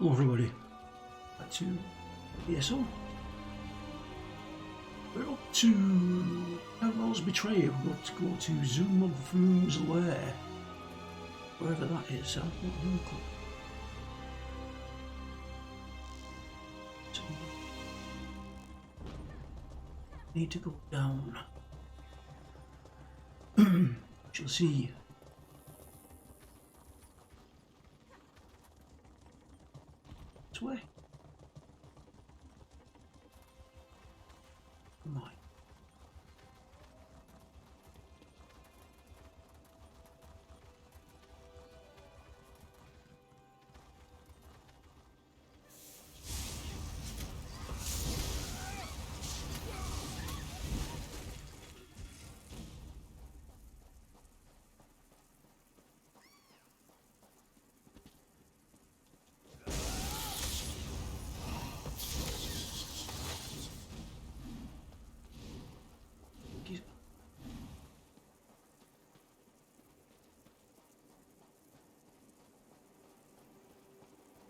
Hello everybody, back to E.S.O. We're up to Farewell's Betrayal. We've got to go to Zoom's lair, wherever that is. I've got no clue. So, need to go down. Shall see. This way. Come on.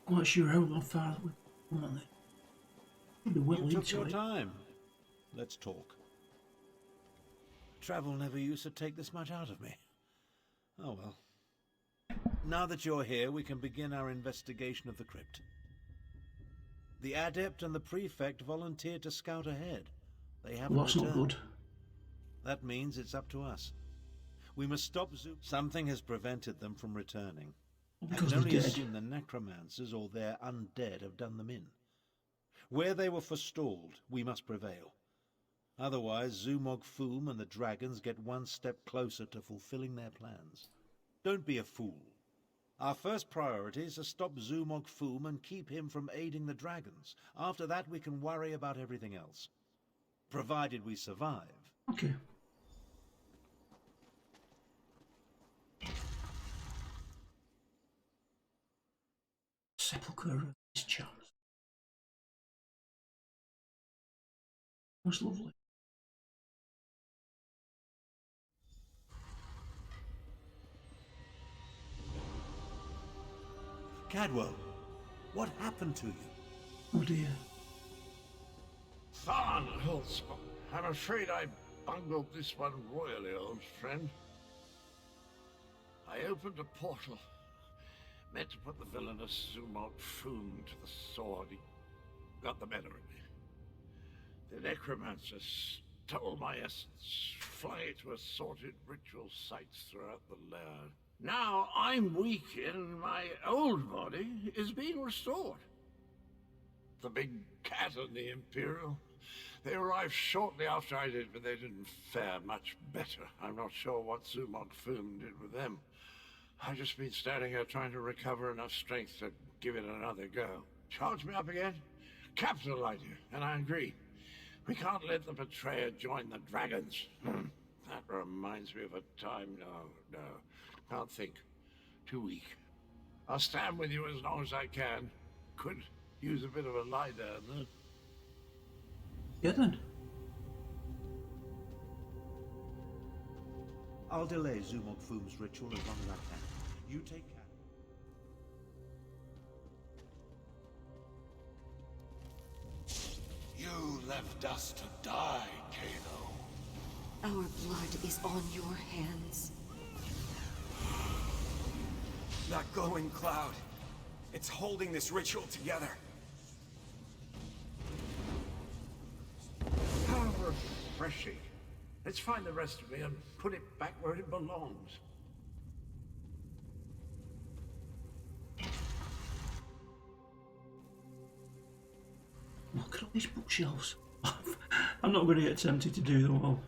I'm not sure how far we come on there. Should be well You took into your it. time. Let's talk. Travel never used to take this much out of me. Oh well. Now that you're here, we can begin our investigation of the crypt. The adept and the prefect volunteered to scout ahead. They haven't Well, that's not returned. good. That means it's up to us. We must stop Zoom. Something has prevented them from returning. I Because can they're only dead. assume the necromancers or their undead have done them in. Where they were forestalled, we must prevail. Otherwise, Zumog Foom and the dragons get one step closer to fulfilling their plans. Don't be a fool. Our first priority is to stop Zumog Foom and keep him from aiding the dragons. After that, we can worry about everything else. Provided we survive. Okay. Sepulchre of his chance. That's lovely. Cadwell, what happened to you? Oh dear. Tharn Hillspot. I'm afraid I bungled this one royally, old friend. I opened a portal, meant to put the villainous Zumog Foom to the sword. He got the better of me. The necromancer stole my essence, flung it to assorted ritual sites throughout the lair. Now I'm weak and my old body is being restored. The big cat and the Imperial. They arrived shortly after I did, but they didn't fare much better. I'm not sure what Zumog Foom did with them. I've just been standing here trying to recover enough strength to give it another go. Charge me up again? Capital idea, and I agree. We can't let the betrayer join the dragons. That reminds me of a time. No. Can't think. Too weak. I'll stand with you as long as I can. Could use a bit of a lie down, though. Yeah then. I'll delay Zumog Foom's ritual as long as I can. You take care. You left us to die, Kano. Our blood is on your hands. That glowing cloud. It's holding this ritual together. How refreshing. Let's find the rest of me and put it back where it belongs. Look at all these bookshelves. I'm not going to get tempted to do them all.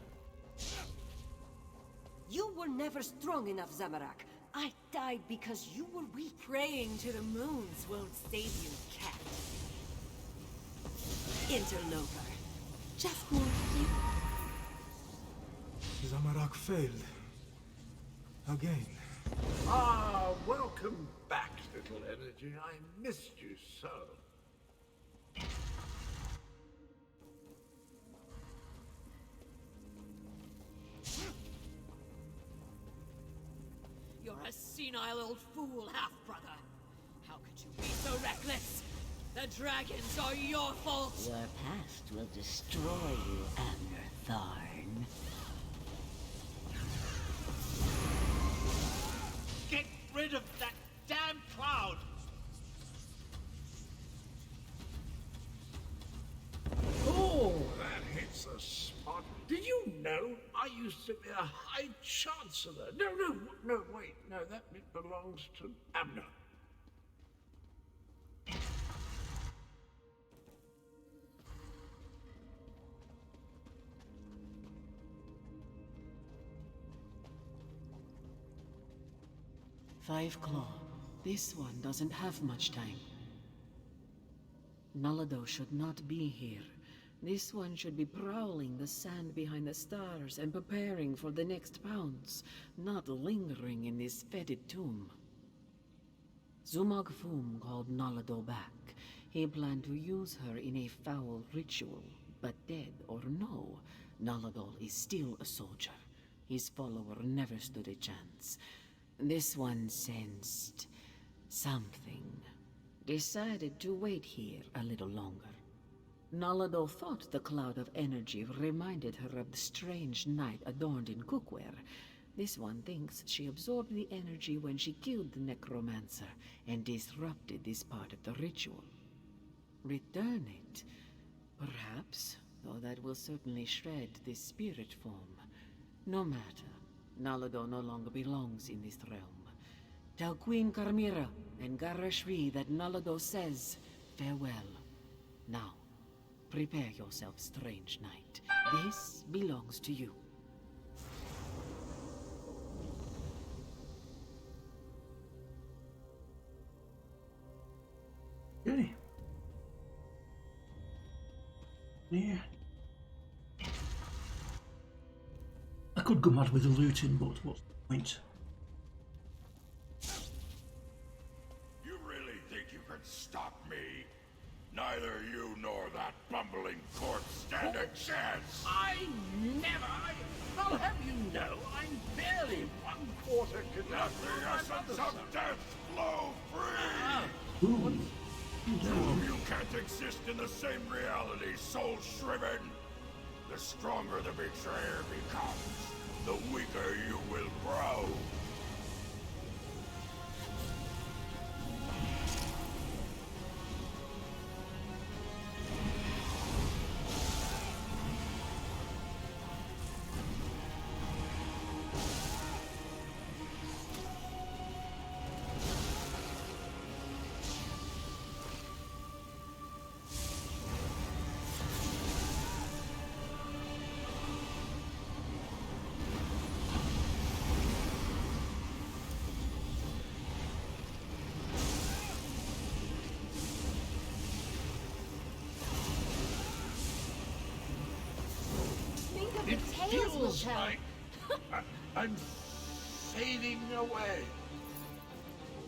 You were never strong enough, Zamorak. I died because you were weak. Praying to the moons won't save you, cat. Interloper. Just more cute. Zamorak failed. Again. Ah, welcome back, little energy. I missed you so. You're a senile old fool, half-brother. How How could you be so reckless? The dragons are your fault! Your past will destroy you, Abner Tharn. Get rid of that damn cloud! Oh, that hits the spot. Did you know I used to be a High Chancellor? No, wait. No, that bit belongs to Abner. Five Claw. This one doesn't have much time. Nalado should not be here. This one should be prowling the sand behind the stars and preparing for the next pounce, not lingering in this fetid tomb. Zumog Fum called Nalado back. He planned to use her in a foul ritual, but dead or no, Nalado is still a soldier. His follower never stood a chance. This one sensed something. Decided to wait here a little longer. Nalado thought the cloud of energy reminded her of the strange night adorned in cookware. This one thinks she absorbed the energy when she killed the necromancer and disrupted this part of the ritual. Return it, perhaps, though that will certainly shred this spirit form. No matter, Nalado no longer belongs in this realm. Tell Queen Carmira and Garashri that Nalado says farewell. Now, prepare yourself, strange knight. This belongs to you. Okay. Yeah. I could go mad with the looting, but what's the point? You really think you can stop me? Neither you nor that bumbling corpse stand a chance! I'll have you know, I'm barely 1/4 connected. Let the essence of death flow free! Ooh. You can't exist in the same reality, soul shriven! The stronger the betrayer becomes, the weaker you will grow. It feels like I'm fading away.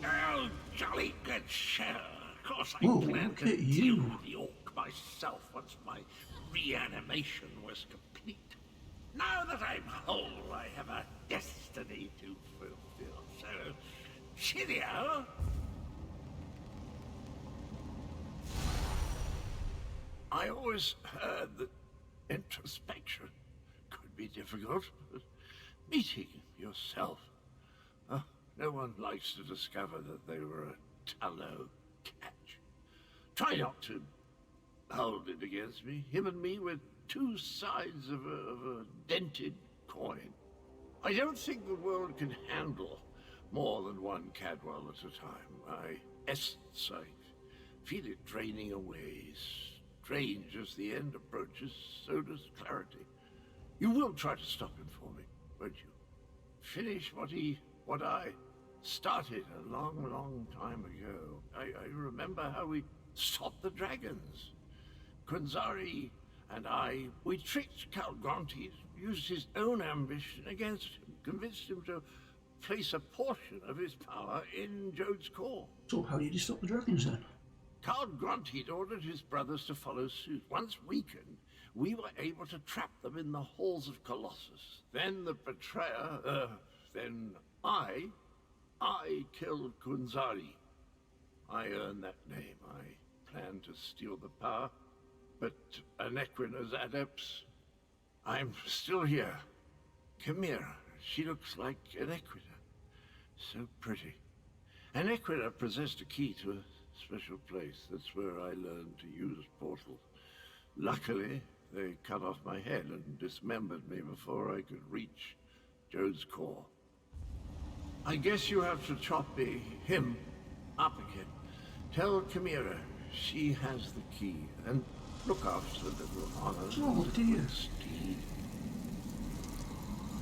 Oh, jolly good show. Of course I Whoa, planned look to at deal you. with the orc myself once my reanimation was complete. Now that I'm whole, I have a destiny to fulfill. So, cheerio. I always heard that introspection could be difficult, but meeting yourself. No one likes to discover that they were a tallow catch. Try not to hold it against me. Him and me were two sides of a dented coin. I don't think the world can handle more than one Cadwell at a time. My essence, I feel it draining away. Strange as the end approaches, so does clarity. You will try to stop him for me, won't you? Finish what I started a long time ago. I remember how we stopped the dragons. Kunzari and we tricked Count Gronti, used his own ambition against him, convinced him to place a portion of his power in Jode's core. So how did you stop the dragons then? Count Gronti ordered his brothers to follow suit. Once weakened, we were able to trap them in the halls of Colossus. Then the betrayer, then I killed Kunzari. I earned that name. I planned to steal the power, but Anequina's adepts... I'm still here. Chimera. She looks like Anequina. So pretty. Anequina possessed a key to a special place. That's where I learned to use portals. Luckily, they cut off my head and dismembered me before I could reach Jode's core. I guess you have to chop him up again. Tell Chimera she has the key, and look after the little honor. Oh dear. Steed.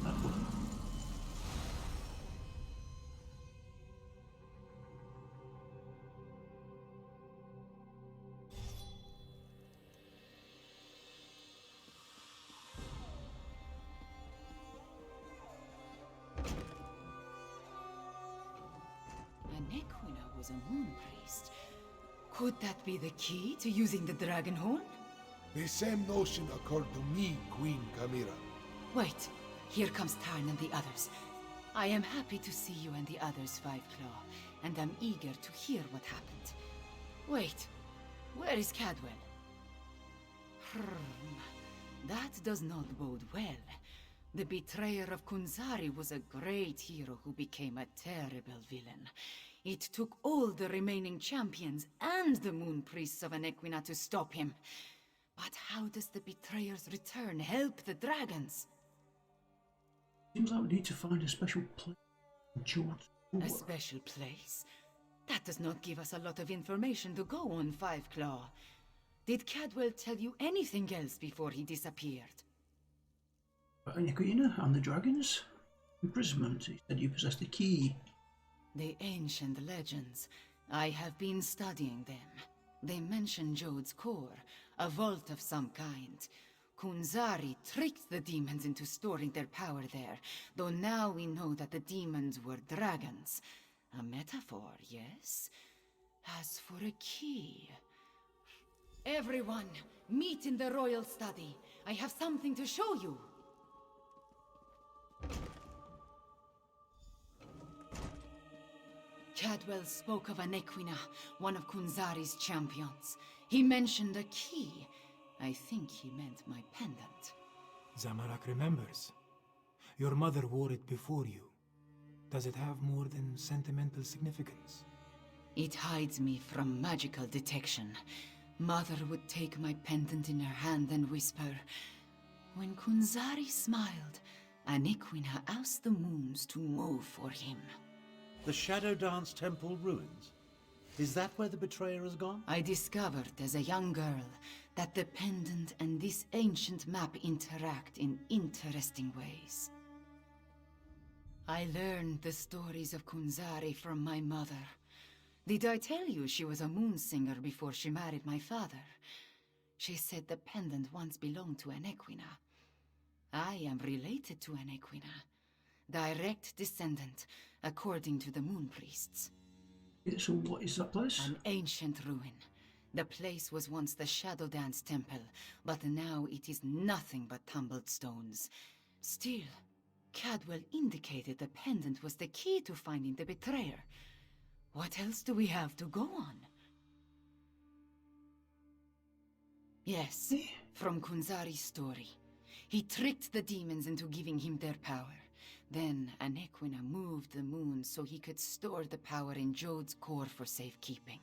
That one. Anequina was a moon priest. Could that be the key to using the dragon horn? The same notion occurred to me, Queen Chimera. Wait, here comes Tarn and the others. I am happy to see you and the others, Fiveclaw, and I'm eager to hear what happened. Wait, where is Cadwell? That does not bode well. The betrayer of Kunzari was a great hero who became a terrible villain. It took all the remaining champions and the moon priests of Anequina to stop him. But how does the betrayer's return help the dragons? Seems like we need to find a special place. George. A special place? That does not give us a lot of information to go on, Fiveclaw. Did Cadwell tell you anything else before he disappeared? Anequina and the dragons? Imprisonment. He said you possessed the key. The ancient legends. I have been studying them. They mention Jode's core, a vault of some kind. Kunzari tricked the demons into storing their power there, though now we know that the demons were dragons. A metaphor, yes? As for a key... Everyone, meet in the royal study. I have something to show you. Cadwell spoke of Anequina, one of Kunzari's champions. He mentioned a key. I think he meant my pendant. Zamorak remembers. Your mother wore it before you. Does it have more than sentimental significance? It hides me from magical detection. Mother would take my pendant in her hand and whisper, "When Kunzari smiled, Anequina asked the moons to move for him." The Shadow Dance Temple ruins? Is that where the betrayer has gone? I discovered as a young girl that the pendant and this ancient map interact in interesting ways. I learned the stories of Kunzari from my mother. Did I tell you she was a moon singer before she married my father? She said the pendant once belonged to Anequina. I am related to Anequina. Direct descendant, according to the moon priests. So what is that place? An ancient ruin. The place was once the Shadow Dance Temple, but now it is nothing but tumbled stones. Still, Cadwell indicated the pendant was the key to finding the betrayer. What else do we have to go on? Yes, from Kunzari's story. He tricked the demons into giving him their power. Then Anequina moved the moon so he could store the power in Jode's core for safekeeping.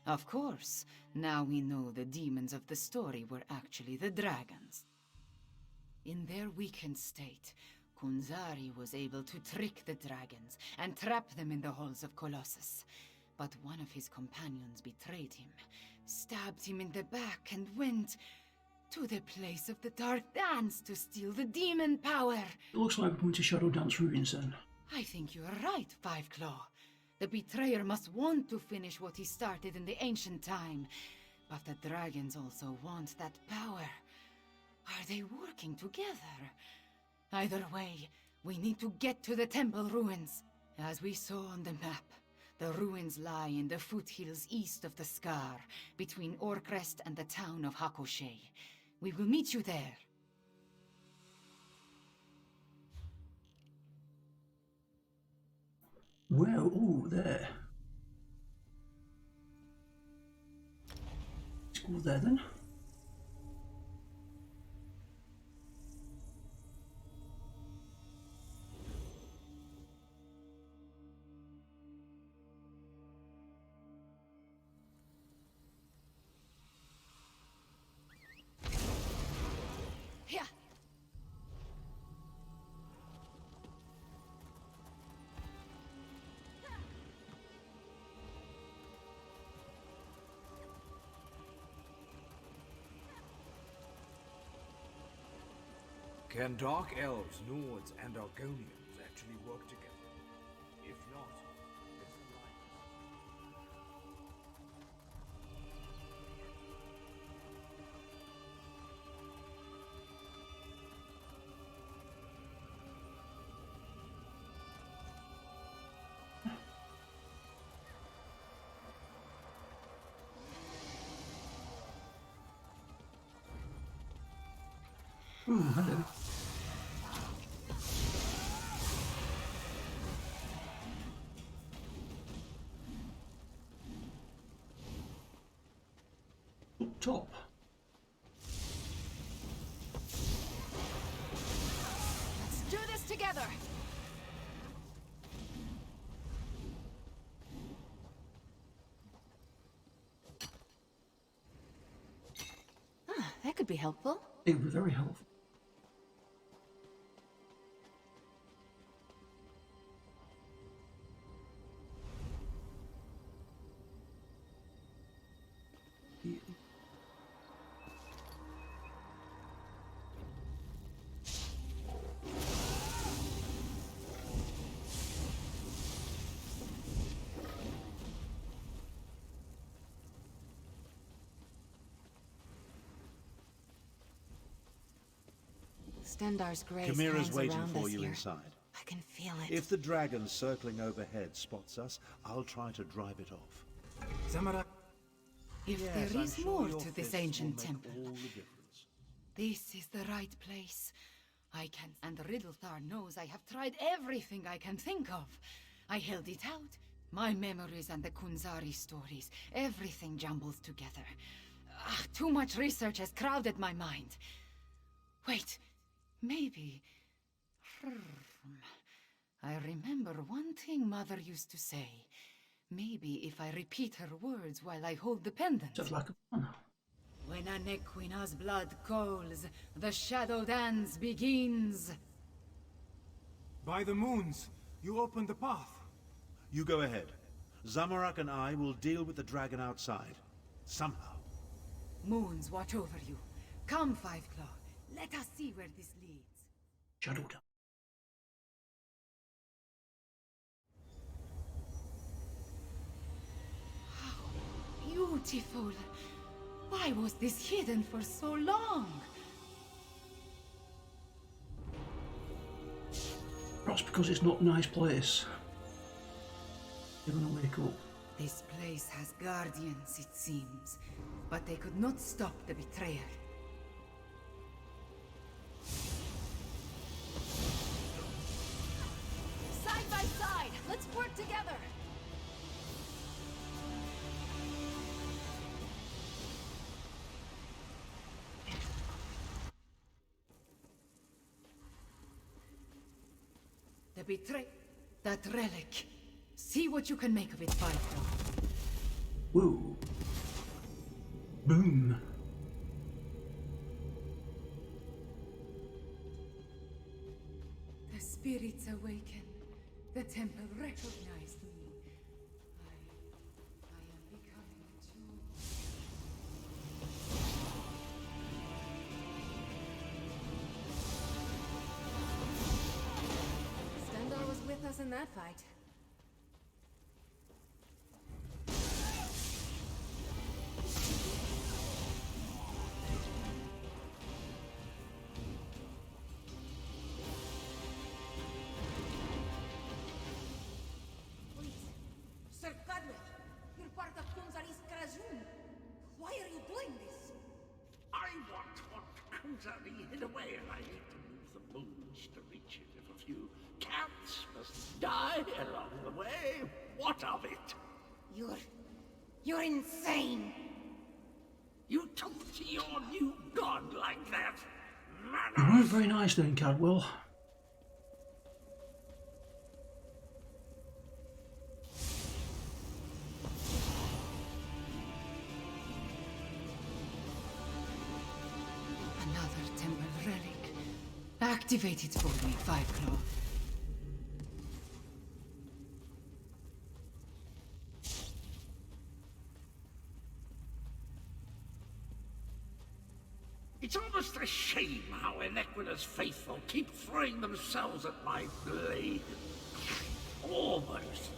Of course, now we know the demons of the story were actually the dragons. In their weakened state, Kunzari was able to trick the dragons and trap them in the halls of Colossus. But one of his companions betrayed him, stabbed him in the back, and went to the place of the Dark Dance to steal the demon power. It looks like we're going to Shadow Dance ruins then. I think you are right, Fiveclaw. The betrayer must want to finish what he started in the ancient time. But the dragons also want that power. Are they working together? Either way, we need to get to the temple ruins. As we saw on the map, the ruins lie in the foothills east of the Scar, between Orcrest and the town of Hakoshe. We will meet you there. Where? Oh, there. go there then. Here. Can Dark Elves, Nords, and Argonians actually work together? If not, it's Ooh, hello. Up top. Let's do this together. That could be helpful. It would be very helpful. Stendar's grace Chimera's hangs waiting around for us you here. inside. I can feel it. If the dragon circling overhead spots us, I'll try to drive it off. Zamara, If Yes, there I'm is sure more your to this fists ancient will make temple, all the difference. this is the right place. I can... And Riddlethar knows I have tried everything I can think of. I held it out. My memories and the Kunzari stories. Everything jumbles together. Too much research has crowded my mind. Wait, maybe... I remember one thing Mother used to say. Maybe if I repeat her words while I hold the pendant. Sounds like a plan. When Anequina's blood calls, the shadow dance begins. by the moons, you opened the path. You go ahead. Zamorak and I will deal with the dragon outside. Somehow. Moons watch over you. Come, Five Claw. Let us see where this leads. Shadow dance. Beautiful. Why was this hidden for so long? Perhaps because it's not a nice place. You're gonna wake up. This place has guardians, it seems. But they could not stop the betrayer. Side by side! Let's work together! The betray... That relic. See what you can make of it, Five Claw. Whoa. Boom. The spirits awaken. The temple recognized me. I am becoming too... Stendarr was with us in that fight. Please, Sir Cadwell, you're part of Kunzari's Krajun. Why are you doing this? I want what Kunzari hid away, and I hate to move the moons to reach it. If a few cats must die along the way, what of it? You're insane. You talk to your new god like that? You weren't very nice then, Cadwell. Another temple relic. Activate it for me, Fireclaw. It's almost a shame how Inequina's faithful keep throwing themselves at my blade. Almost.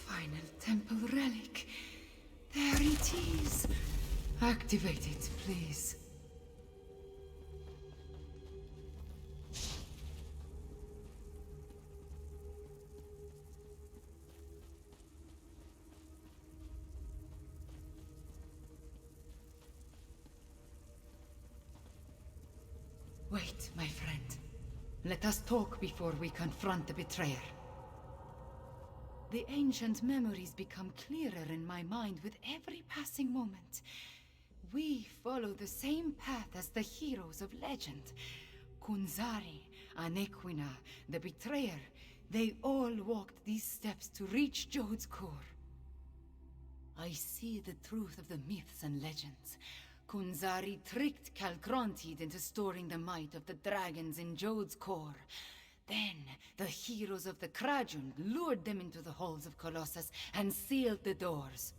Final temple relic. There it is. Activate it, please. Wait, my friend. Let us talk before we confront the betrayer. The ancient memories become clearer in my mind with every passing moment. We follow the same path as the heroes of legend. Kunzari, Anequina, the betrayer, they all walked these steps to reach Jode's core. I see the truth of the myths and legends. Kunzari tricked Calcrontid into storing the might of the dragons in Jode's core. Then, the heroes of the Krajun lured them into the halls of Colossus and sealed the doors.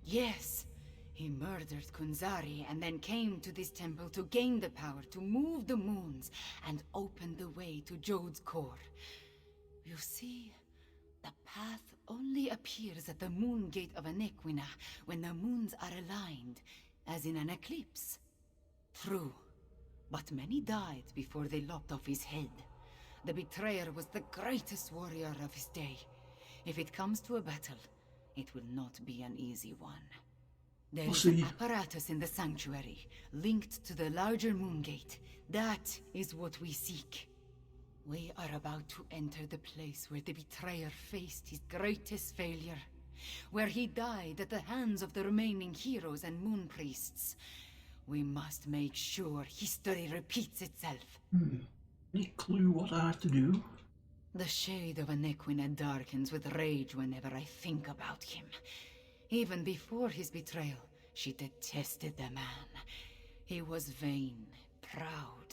Yes, he murdered Kunzari and then came to this temple to gain the power to move the moons and open the way to Jode's core. You see, the path only appears at the moon gate of Anequina when the moons are aligned, as in an eclipse. True. But many died before they lopped off his head. The betrayer was the greatest warrior of his day. If it comes to a battle, it will not be an easy one. There is an apparatus in the sanctuary, linked to the larger moon gate. That is what we seek. We are about to enter the place where the betrayer faced his greatest failure. Where he died at the hands of the remaining heroes and moon priests. We must make sure history repeats itself. Any clue what I have to do? The shade of Anequina darkens with rage whenever I think about him. Even before his betrayal, she detested the man. He was vain, proud,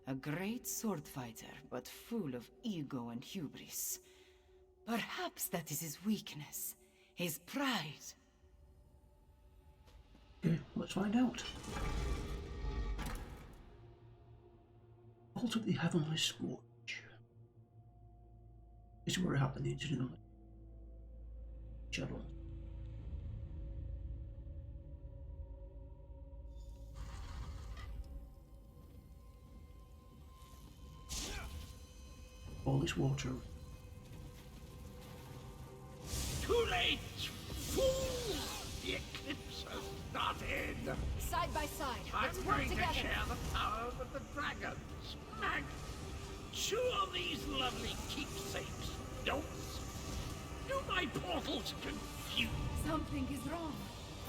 a great sword fighter, but full of ego and hubris. Perhaps that is his weakness, his pride. Okay, let's find out. Vault of the Heavenly Scourge. This is where it happened, the incident on the Shadow. All this water. Too late! Fool! The eclipse has started! Side by side, let's I'm work going together. to share the power with the dragons. Sure, these lovely keepsakes don't. Do my portals confuse? Something is wrong.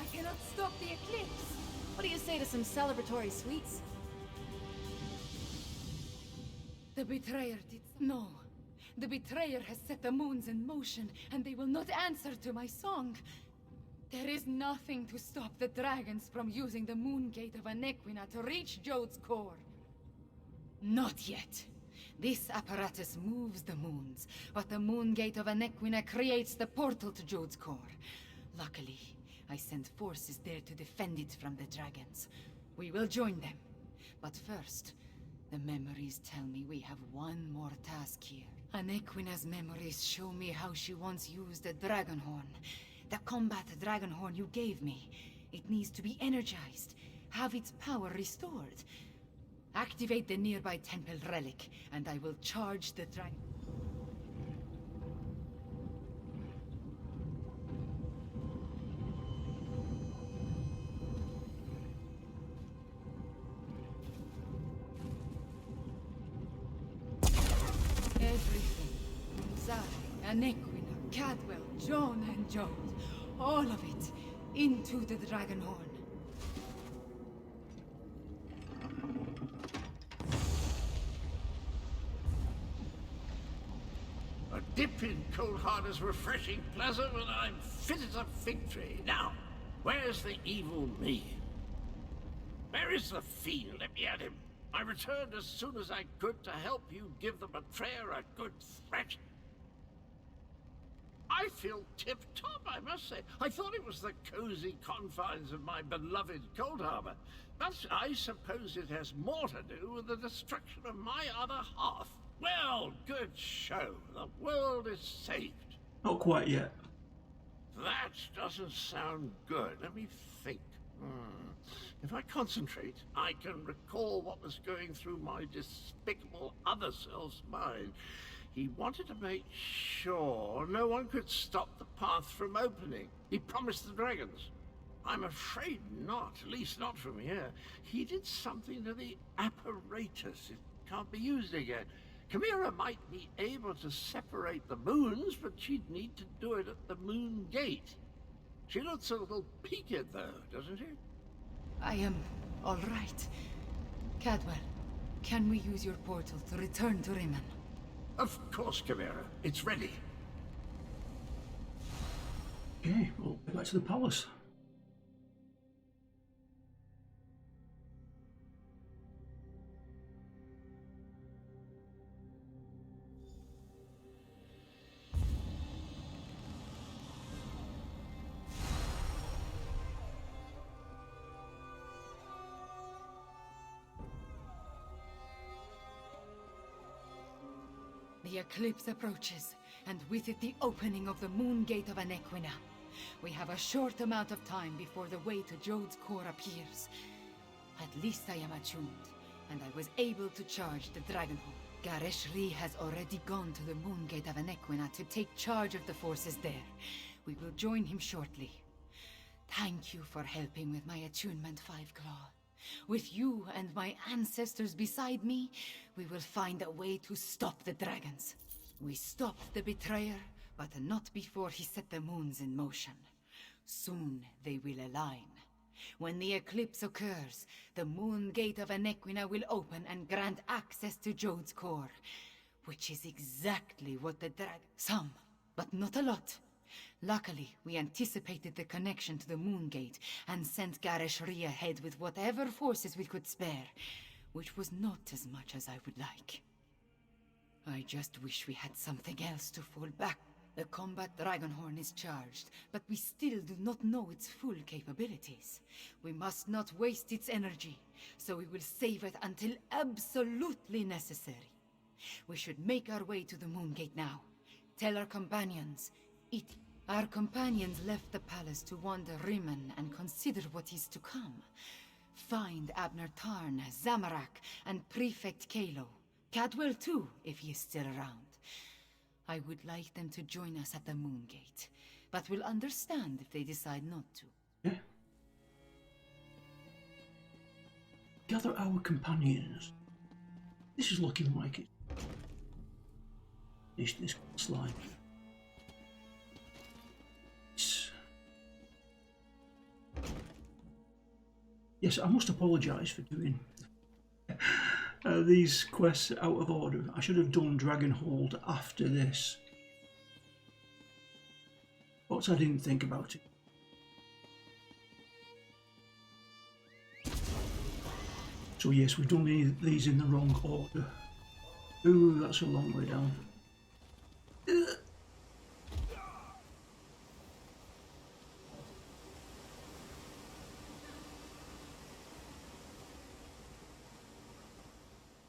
I cannot stop the eclipse. What do you say to some celebratory sweets? The betrayer did... No. The betrayer has set the moons in motion, and they will not answer to my song. There is nothing to stop the dragons from using the moon gate of Anequina to reach Jode's core. Not yet. This apparatus moves the moons, but the moon gate of Anequina creates the portal to Jode's core. Luckily, I sent forces there to defend it from the dragons. We will join them. But first, the memories tell me we have one more task here. Anequina's memories show me how she once used the dragon horn. The combat dragon horn you gave me. It needs to be energized, have its power restored. Activate the nearby temple relic, and I will charge the dragon. Everything. Zari, Anequina, Cadwell, Joan, and Jode. All of it into the dragon horn. A dip in cold heart is refreshing, pleasant, and I'm fit as a fig tree. Now, where's the evil me? Where is the fiend? Let me at him. I returned as soon as I could to help you give the betrayer a good thrashing. I feel tip-top, I must say. I thought it was the cozy confines of my beloved Cold Harbor, but I suppose it has more to do with the destruction of my other half. Well, good show. The world is saved. Not quite yet. That doesn't sound good. Let me think. If I concentrate, I can recall what was going through my despicable other self's mind. He wanted to make sure no one could stop the path from opening. He promised the dragons. I'm afraid not, at least not from here. He did something to the apparatus. It can't be used again. Chimera might be able to separate the moons, but she'd need to do it at the moon gate. She looks a little peaked, though, doesn't she? I am all right. Cadwell, can we use your portal to return to Riemann? Of course, Chimera. It's ready. Okay, we'll go back to the palace. The eclipse approaches, and with it the opening of the moon gate of Anequina. We have a short amount of time before the way to Jode's core appears. At least I am attuned, and I was able to charge the dragon horn. Gareshri has already gone to the moon gate of Anequina to take charge of the forces there. We will join him shortly. Thank you for helping with my attunement, Five Claw. With you and my ancestors beside me, we will find a way to stop the dragons. We stopped the betrayer, but not before he set the moons in motion. Soon they will align. When the eclipse occurs, the moon gate of Anequina will open and grant access to Jode's core, which is exactly what the some, but not a lot. Luckily, we anticipated the connection to the moon gate and sent Gareshri ahead with whatever forces we could spare, which was not as much as I would like. I just wish we had something else to fall back. The combat Dragonhorn is charged, but we still do not know its full capabilities. We must not waste its energy, so we will save it until absolutely necessary. We should make our way to the moon gate now. Tell our companions, Our companions left the palace to wander Riemann and consider what is to come. Find Abner Tarn, Zamarak, and Prefect Kalo. Cadwell too, if he is still around. I would like them to join us at the moon gate, but will understand if they decide not to. Yeah. Gather our companions. This is looking like it. This slide. Yes, I must apologise for doing these quests out of order. I should have done Dragonhold after this, but I didn't think about it. So yes, we've done these in the wrong order. Ooh, that's a long way down.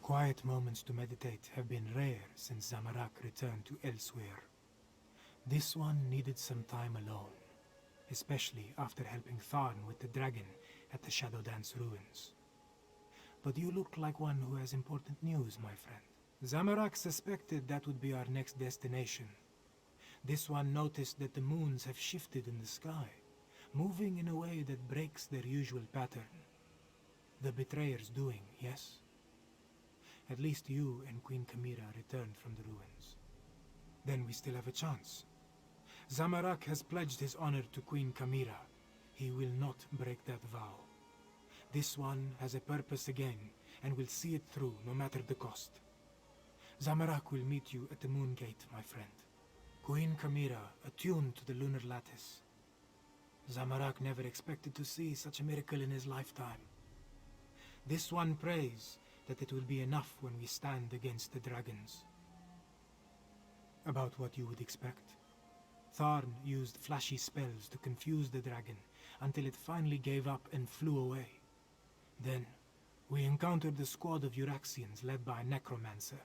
Quiet moments to meditate have been rare since Zamorak returned to Elsweyr. This one needed some time alone, especially after helping Tharn with the dragon at the Shadow Dance ruins. But you look like one who has important news, my friend. Zamorak suspected that would be our next destination. This one noticed that the moons have shifted in the sky, moving in a way that breaks their usual pattern. The betrayer's doing, yes? At least you and Queen Chimera returned from the ruins. Then we still have a chance. Zamorak has pledged his honor to Queen Chimera. He will not break that vow. This one has a purpose again, and will see it through no matter the cost. Zamorak will meet you at the Moon Gate, my friend. Queen Chimera attuned to the lunar lattice. Zamorak never expected to see such a miracle in his lifetime. This one prays that it will be enough when we stand against the dragons. About what you would expect. Tharn used flashy spells to confuse the dragon until it finally gave up and flew away. Then, we encountered a squad of Euraxians led by a necromancer.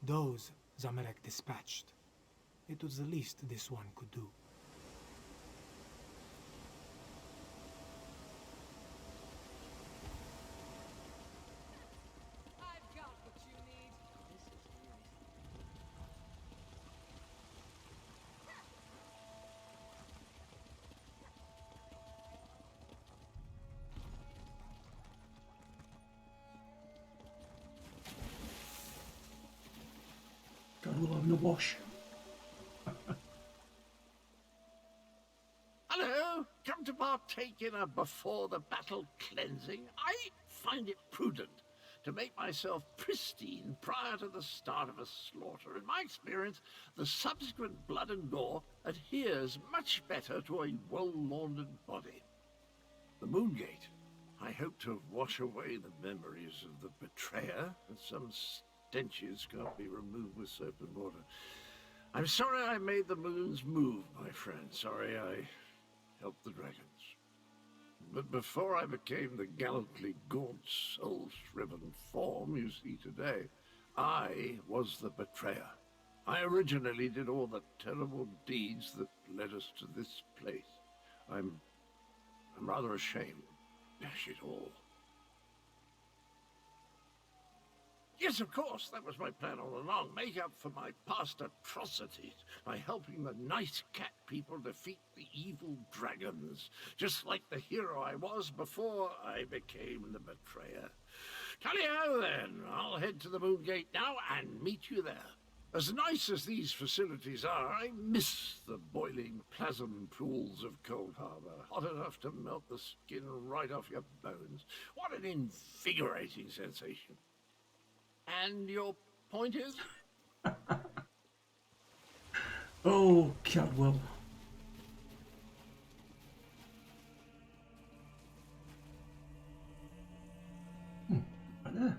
Those Zamorak dispatched. It was the least this one could do. I've got what you need. God, we'll have no wash. Hello, come to partake in a before-the-battle cleansing? I find it prudent to make myself pristine prior to the start of a slaughter. In my experience, the subsequent blood and gore adheres much better to a well-laundered body. The Moongate. I hope to wash away the memories of the betrayer, and some stenches can't be removed with soap and water. I'm sorry I made the moons move, my friend. Sorry I helped the dragons. But before I became the gallantly gaunt, soul-shriven form you see today, I was the betrayer. I originally did all the terrible deeds that led us to this place. I'm rather ashamed. Dash it all. Yes, of course, that was my plan all along. Make up for my past atrocities by helping the nice cat people defeat the evil dragons, just like the hero I was before I became the betrayer. Tally-ho, then. I'll head to the Moongate now and meet you there. As nice as these facilities are, I miss the boiling plasm pools of Cold Harbor, hot enough to melt the skin right off your bones. What an invigorating sensation. And your point is? Oh, Cadwell. Right there.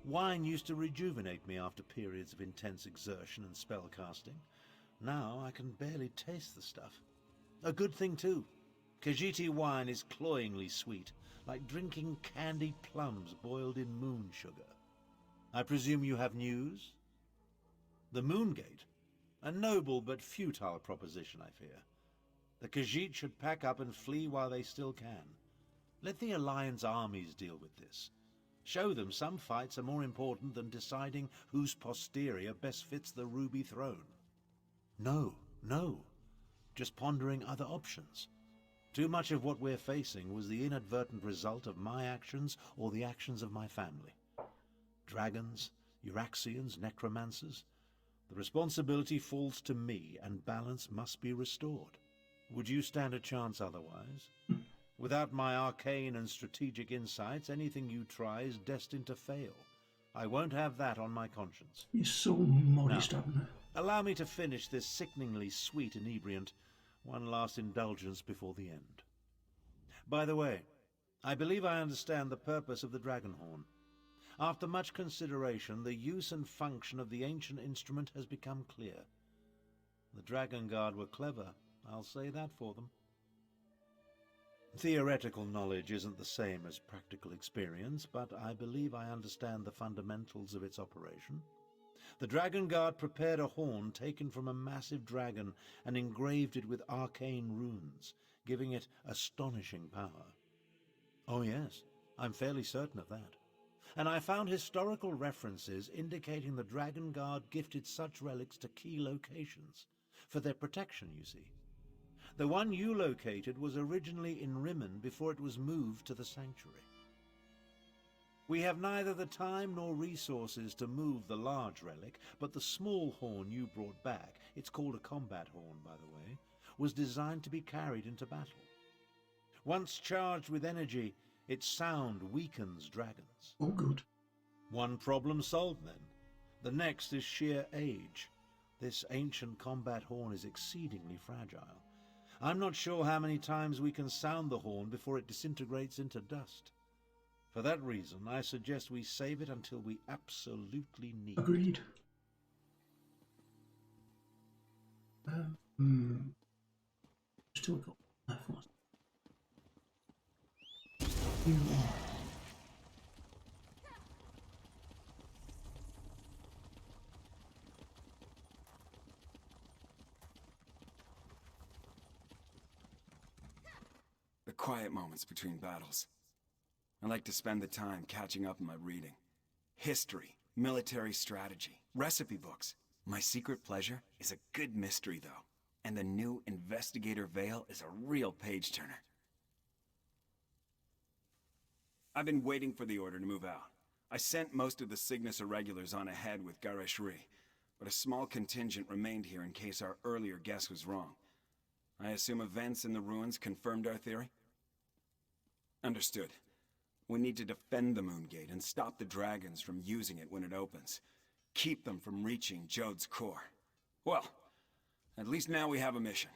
Wine used to rejuvenate me after periods of intense exertion and spell casting. Now I can barely taste the stuff. A good thing too. Khajiiti wine is cloyingly sweet, like drinking candied plums boiled in moon sugar. I presume you have news? The Moongate? A noble but futile proposition, I fear. The Khajiit should pack up and flee while they still can. Let the Alliance armies deal with this. Show them some fights are more important than deciding whose posterior best fits the Ruby Throne. No, no. Just pondering other options. Too much of what we're facing was the inadvertent result of my actions or the actions of my family. Dragons, Euraxians, necromancers. The responsibility falls to me, and balance must be restored. Would you stand a chance otherwise? Without my arcane and strategic insights, anything you try is destined to fail. I won't have that on my conscience. You're so modest, Abner. Allow me to finish this sickeningly sweet inebriant. One last indulgence before the end. By the way, I believe I understand the purpose of the dragon horn. After much consideration, the use and function of the ancient instrument has become clear. The Dragon Guard were clever, I'll say that for them. Theoretical knowledge isn't the same as practical experience, but I believe I understand the fundamentals of its operation. The Dragon Guard prepared a horn taken from a massive dragon and engraved it with arcane runes, giving it astonishing power. Oh yes, I'm fairly certain of that. And I found historical references indicating the Dragon Guard gifted such relics to key locations, for their protection, you see. The one you located was originally in Rimmen before it was moved to the sanctuary. We have neither the time nor resources to move the large relic, but the small horn you brought back, it's called a combat horn, by the way, was designed to be carried into battle. Once charged with energy, its sound weakens dragons. Oh, good. One problem solved, then. The next is sheer age. This ancient combat horn is exceedingly fragile. I'm not sure how many times we can sound the horn before it disintegrates into dust. For that reason, I suggest we save it until we absolutely need it. Agreed. Still got that one. You are. The quiet moments between battles. I like to spend the time catching up on my reading. History, military strategy, recipe books. My secret pleasure is a good mystery, though. And the new Investigator Veil is a real page-turner. I've been waiting for the order to move out. I sent most of the Cygnus irregulars on ahead with Gareshri, but a small contingent remained here in case our earlier guess was wrong. I assume events in the ruins confirmed our theory? Understood. We need to defend the Moongate and stop the dragons from using it when it opens. Keep them from reaching Jode's core. Well, at least now we have a mission.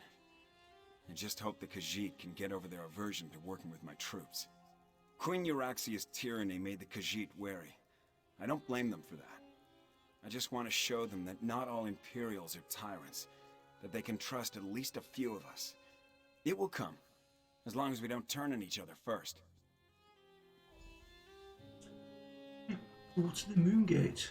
I just hope the Khajiit can get over their aversion to working with my troops. Queen Euraxia's tyranny made the Khajiit wary. I don't blame them for that. I just want to show them that not all Imperials are tyrants, that they can trust at least a few of us. It will come, as long as we don't turn on each other first. What's the Moongate?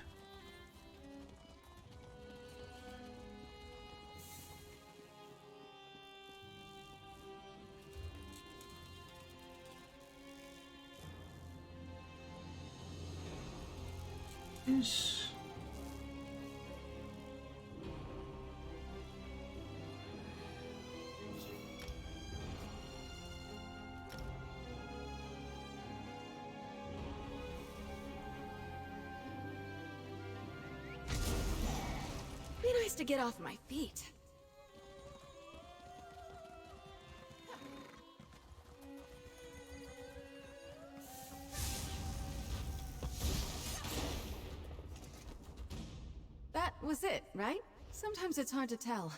Is Be nice to get off my feet. That was it, right? Sometimes it's hard to tell.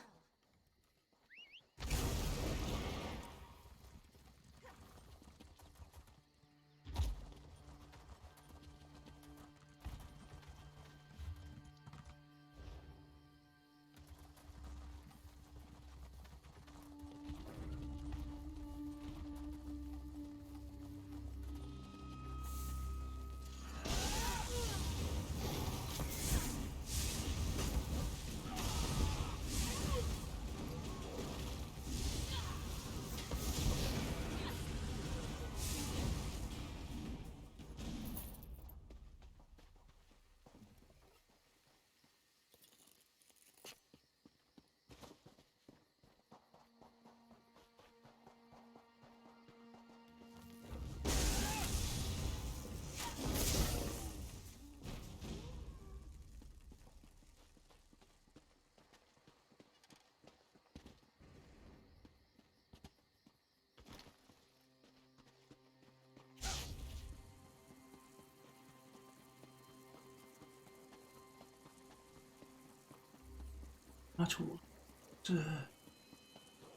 that's what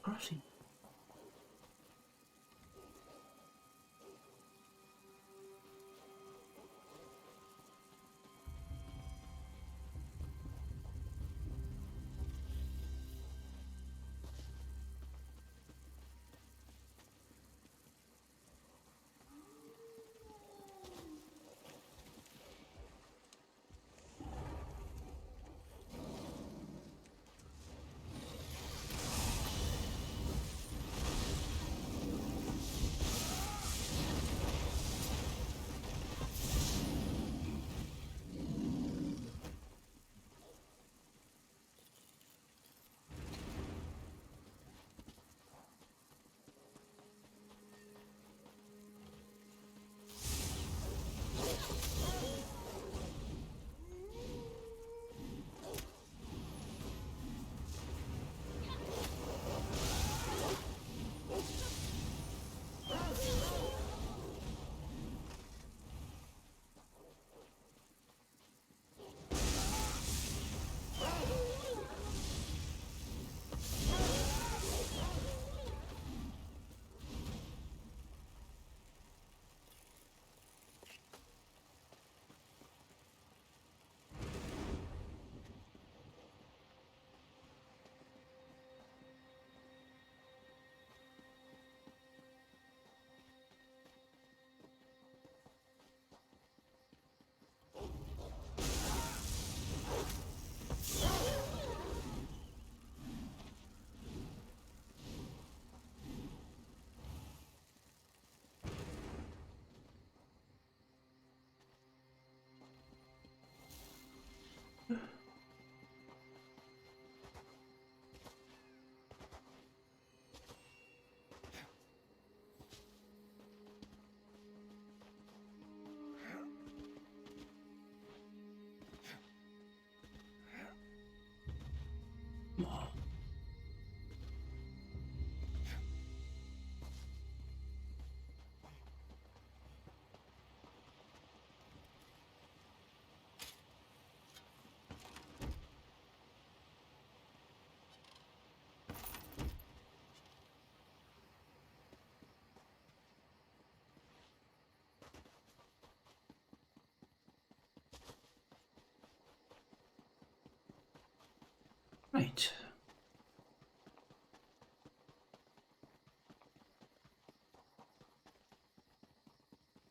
crafting.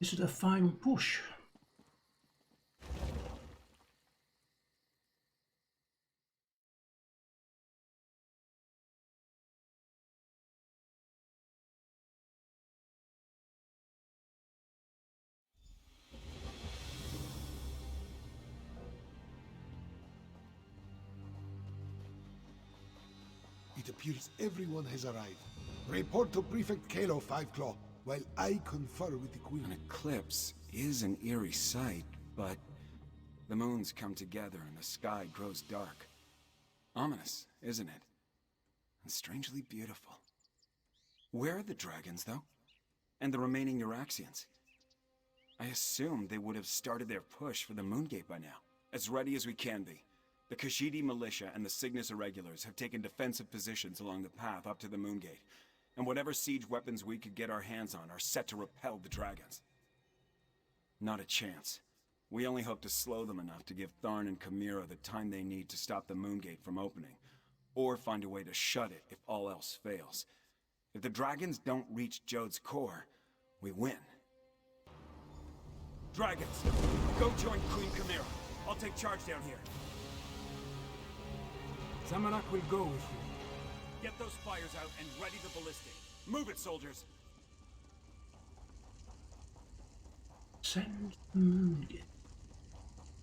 This is a final push. It appears everyone has arrived. Report to Prefect Kalo, Five Claw, while I confer with the Queen. An eclipse is an eerie sight, but the moons come together and the sky grows dark. Ominous, isn't it? And strangely beautiful. Where are the dragons, though? And the remaining Euraxians? I assumed they would have started their push for the Moongate by now. As ready as we can be. The Kashidi militia and the Cygnus Irregulars have taken defensive positions along the path up to the Moongate, and whatever siege weapons we could get our hands on are set to repel the dragons. Not a chance. We only hope to slow them enough to give Tharn and Chimera the time they need to stop the Moongate from opening, or find a way to shut it if all else fails. If the dragons don't reach Jode's core, we win. Dragons, go join Queen Chimera. I'll take charge down here. Zamorak will go with you. Get those fires out and ready the ballistic. Move it, soldiers! Send the Moongate.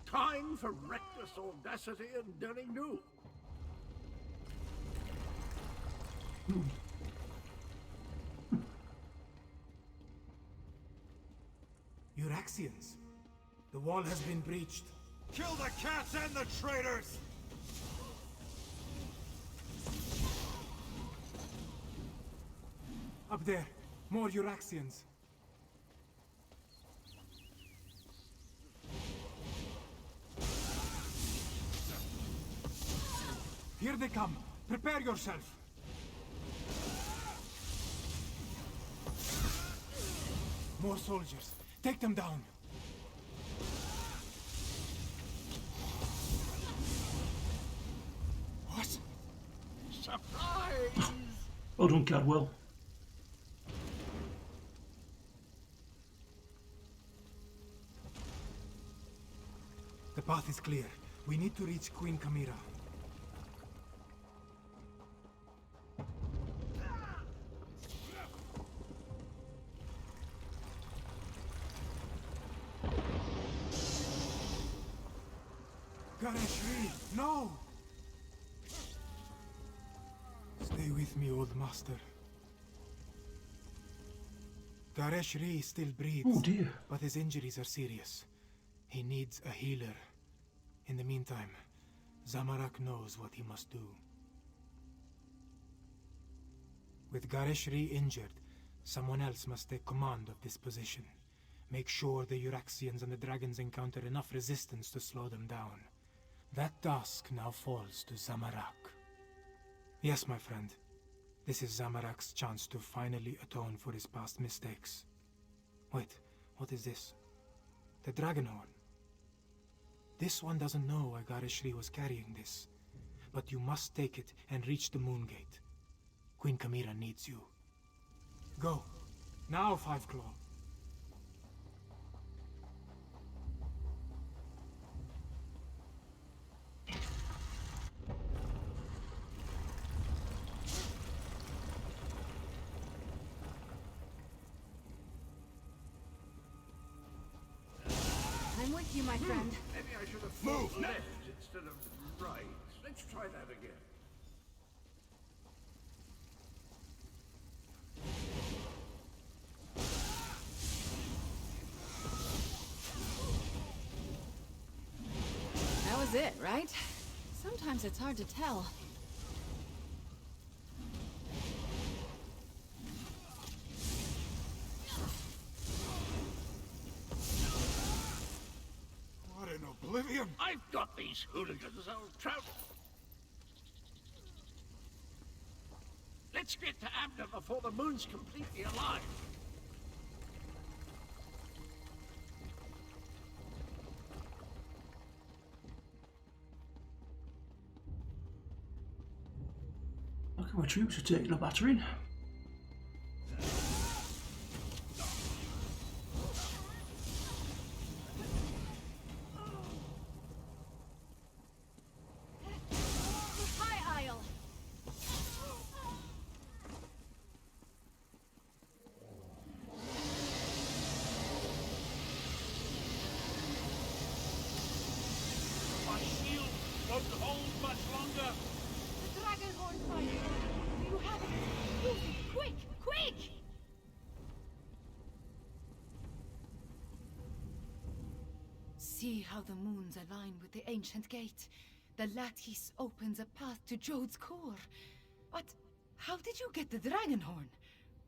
Time for reckless audacity and daring do. Euraxians. The wall has been breached. Kill the cats and the traitors! Up there, more Euraxians. Here they come. Prepare yourself. More soldiers. Take them down. What? Surprise! Well done, Cadwell. The path is clear. We need to reach Queen Chimera. Gareshri, no! Stay with me, old master. Gareshri still breathes, Oh dear. but his injuries are serious. He needs a healer. In the meantime, Zamorak knows what he must do. With Gareshri injured, someone else must take command of this position. Make sure the Euraxians and the dragons encounter enough resistance to slow them down. That task now falls to Zamorak. Yes, my friend. This is Zamorak's chance to finally atone for his past mistakes. Wait, what is this? The dragon horn. This one doesn't know why Gareshri was carrying this. But you must take it and reach the Moongate. Queen Chimera needs you. Go. Now, Five Claw. I'm with you, my friend. Maybe I should have thought left instead of right. Let's try that again. That was it, right? Sometimes it's hard to tell. What in oblivion? I've got these hooligans, old trout. Let's get to Abner before the moon's completely alive. Look, my troops are taking a battering. won't hold much longer. The dragon horn fire! Do you have it? Use it! Quick! Quick! See how the moons align with the ancient gate. The lattice opens a path to Jode's core. But how did you get the dragon horn?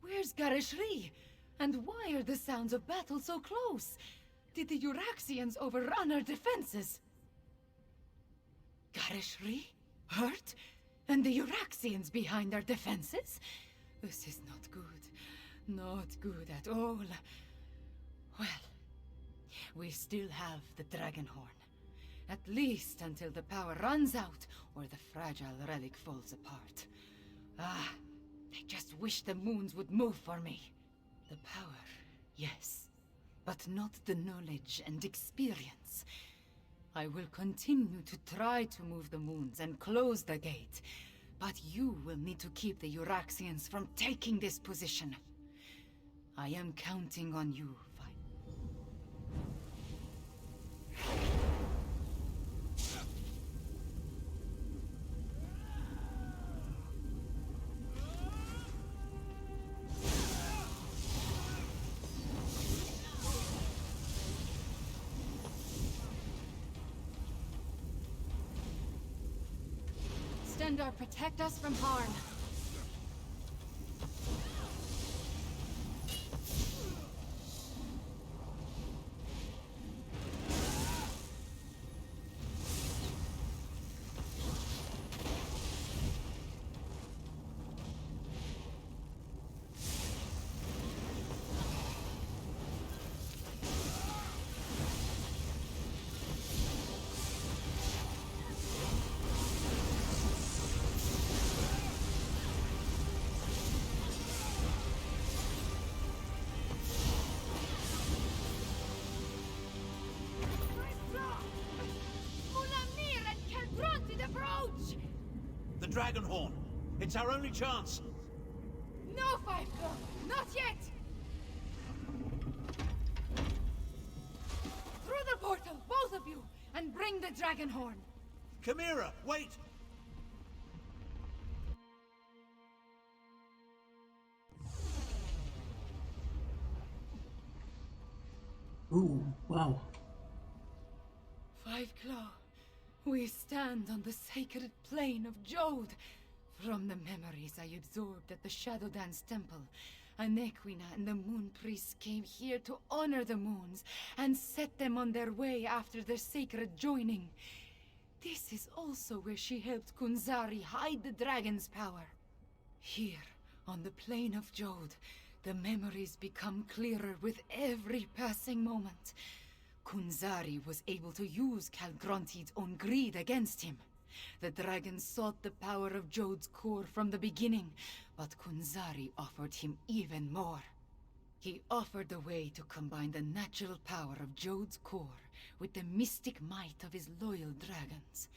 Where's Gareshri? And why are the sounds of battle so close? Did the Euraxians overrun our defenses? Gareshri? Hurt? And the Euraxians behind our defenses? This is not good. Not good at all. Well, we still have the dragon horn. At least until the power runs out, or the fragile relic falls apart. Ah, I just wish the moons would move for me. The power, yes, but not the knowledge and experience. I will continue to try to move the moons and close the gate, but you will need to keep the Euraxians from taking this position. I am counting on you. Stendarr, protect us from harm. The dragon horn. It's our only chance. No, Fiveclaw! Not yet! Through the portal, both of you, and bring the dragon horn. Chimera, wait! Ooh, wow. Fiveclaw, we stand on the sacred plane of Jode. From the memories I absorbed at the Shadow Dance Temple, Anequina and the Moon Priests came here to honor the moons and set them on their way after their sacred joining. This is also where she helped Kunzari hide the dragon's power. Here, on the plane of Jode, the memories become clearer with every passing moment. Kunzari was able to use Calgronti's own greed against him. The dragon sought the power of Jode's core from the beginning, but Kunzari offered him even more. He offered a way to combine the natural power of Jode's core with the mystic might of his loyal dragons.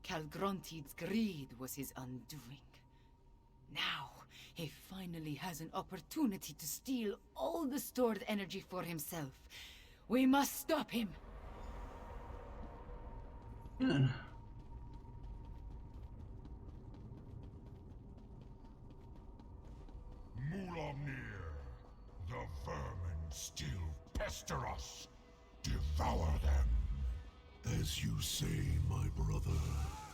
Calgronti's greed was his undoing. Now, he finally has an opportunity to steal all the stored energy for himself. We must stop him! Yeah. Mulamnir, the vermin still pester us. Devour them. As you say, my brother.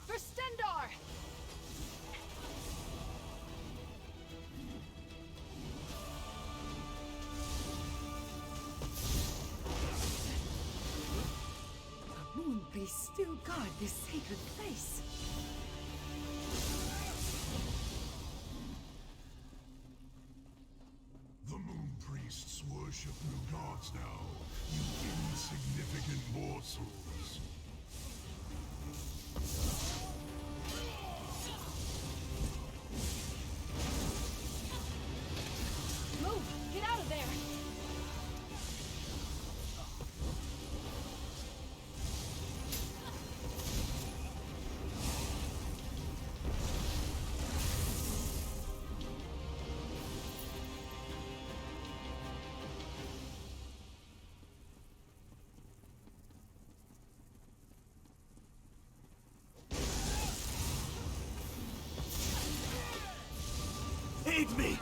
For Stendarr! The Moon Priests still guard this sacred place. The Moon Priests worship new gods now, you insignificant morsels. Move! Get out of there! Aid me!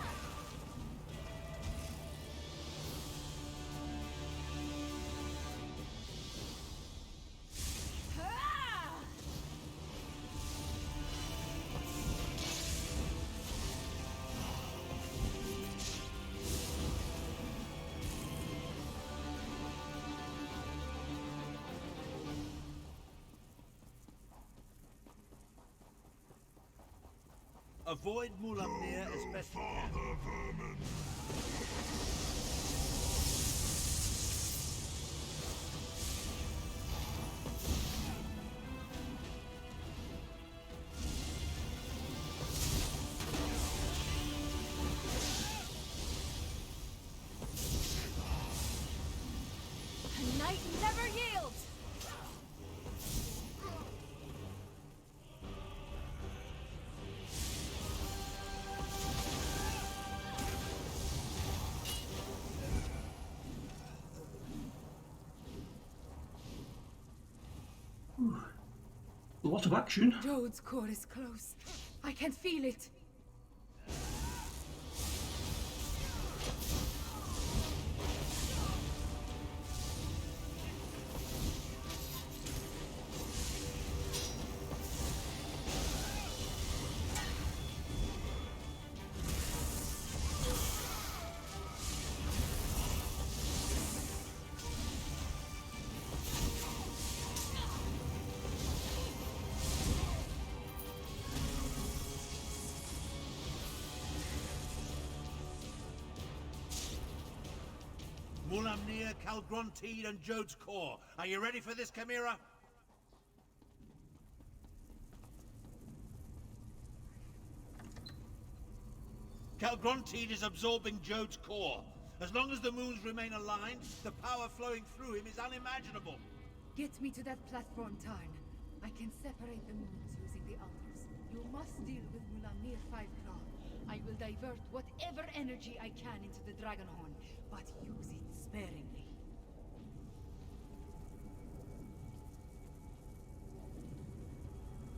Avoid Mulamnir as best you can. Night never yields! A lot of action. Jode's core is close. I can feel it. Mulamnir, Calgrontide, and Jode's core. Are you ready for this, Chimera? Calgrontide is absorbing Jode's core. As long as the moons remain aligned, the power flowing through him is unimaginable. Get me to that platform, Tarn. I can separate the moons using the altars. You must deal with Mulamnir 5 Claw. I will divert whatever energy I can into the Dragonhorn, but use it sparingly.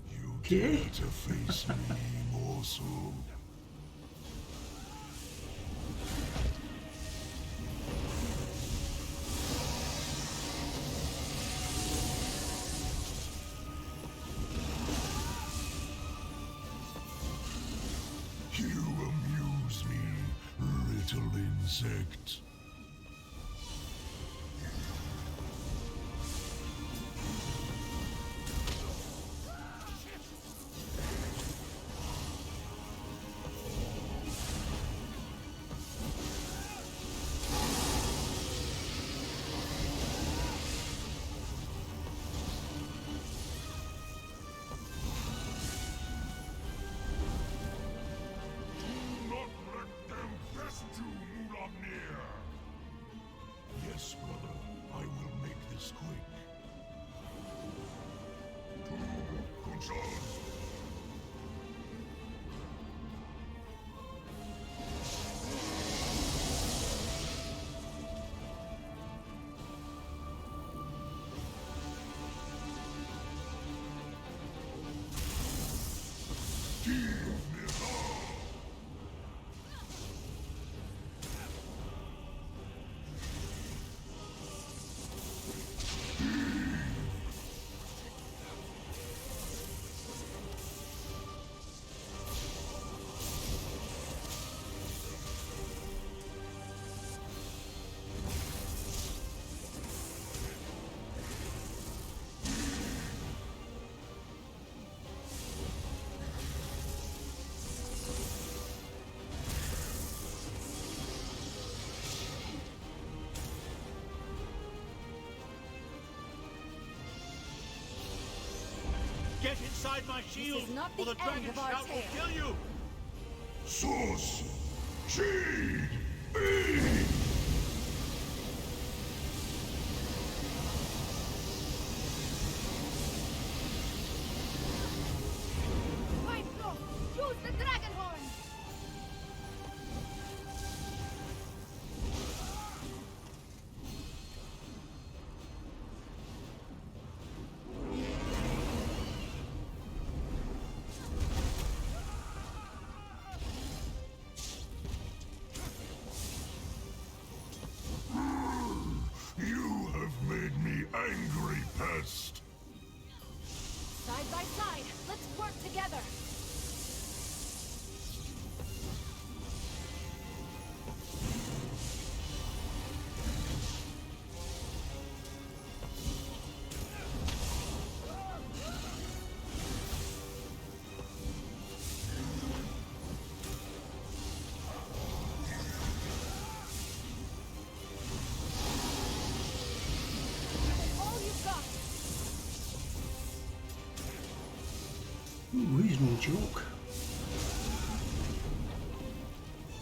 You dare to face me, Morso? You amuse me, little insect. Yes, brother, I will make this quick. Get inside my shield, or the dragon shout will kill you! Source! Seed! Be! Five Claw! Use the Dragonhorn! best. Side by side, let's work together. Ooh, he's no joke.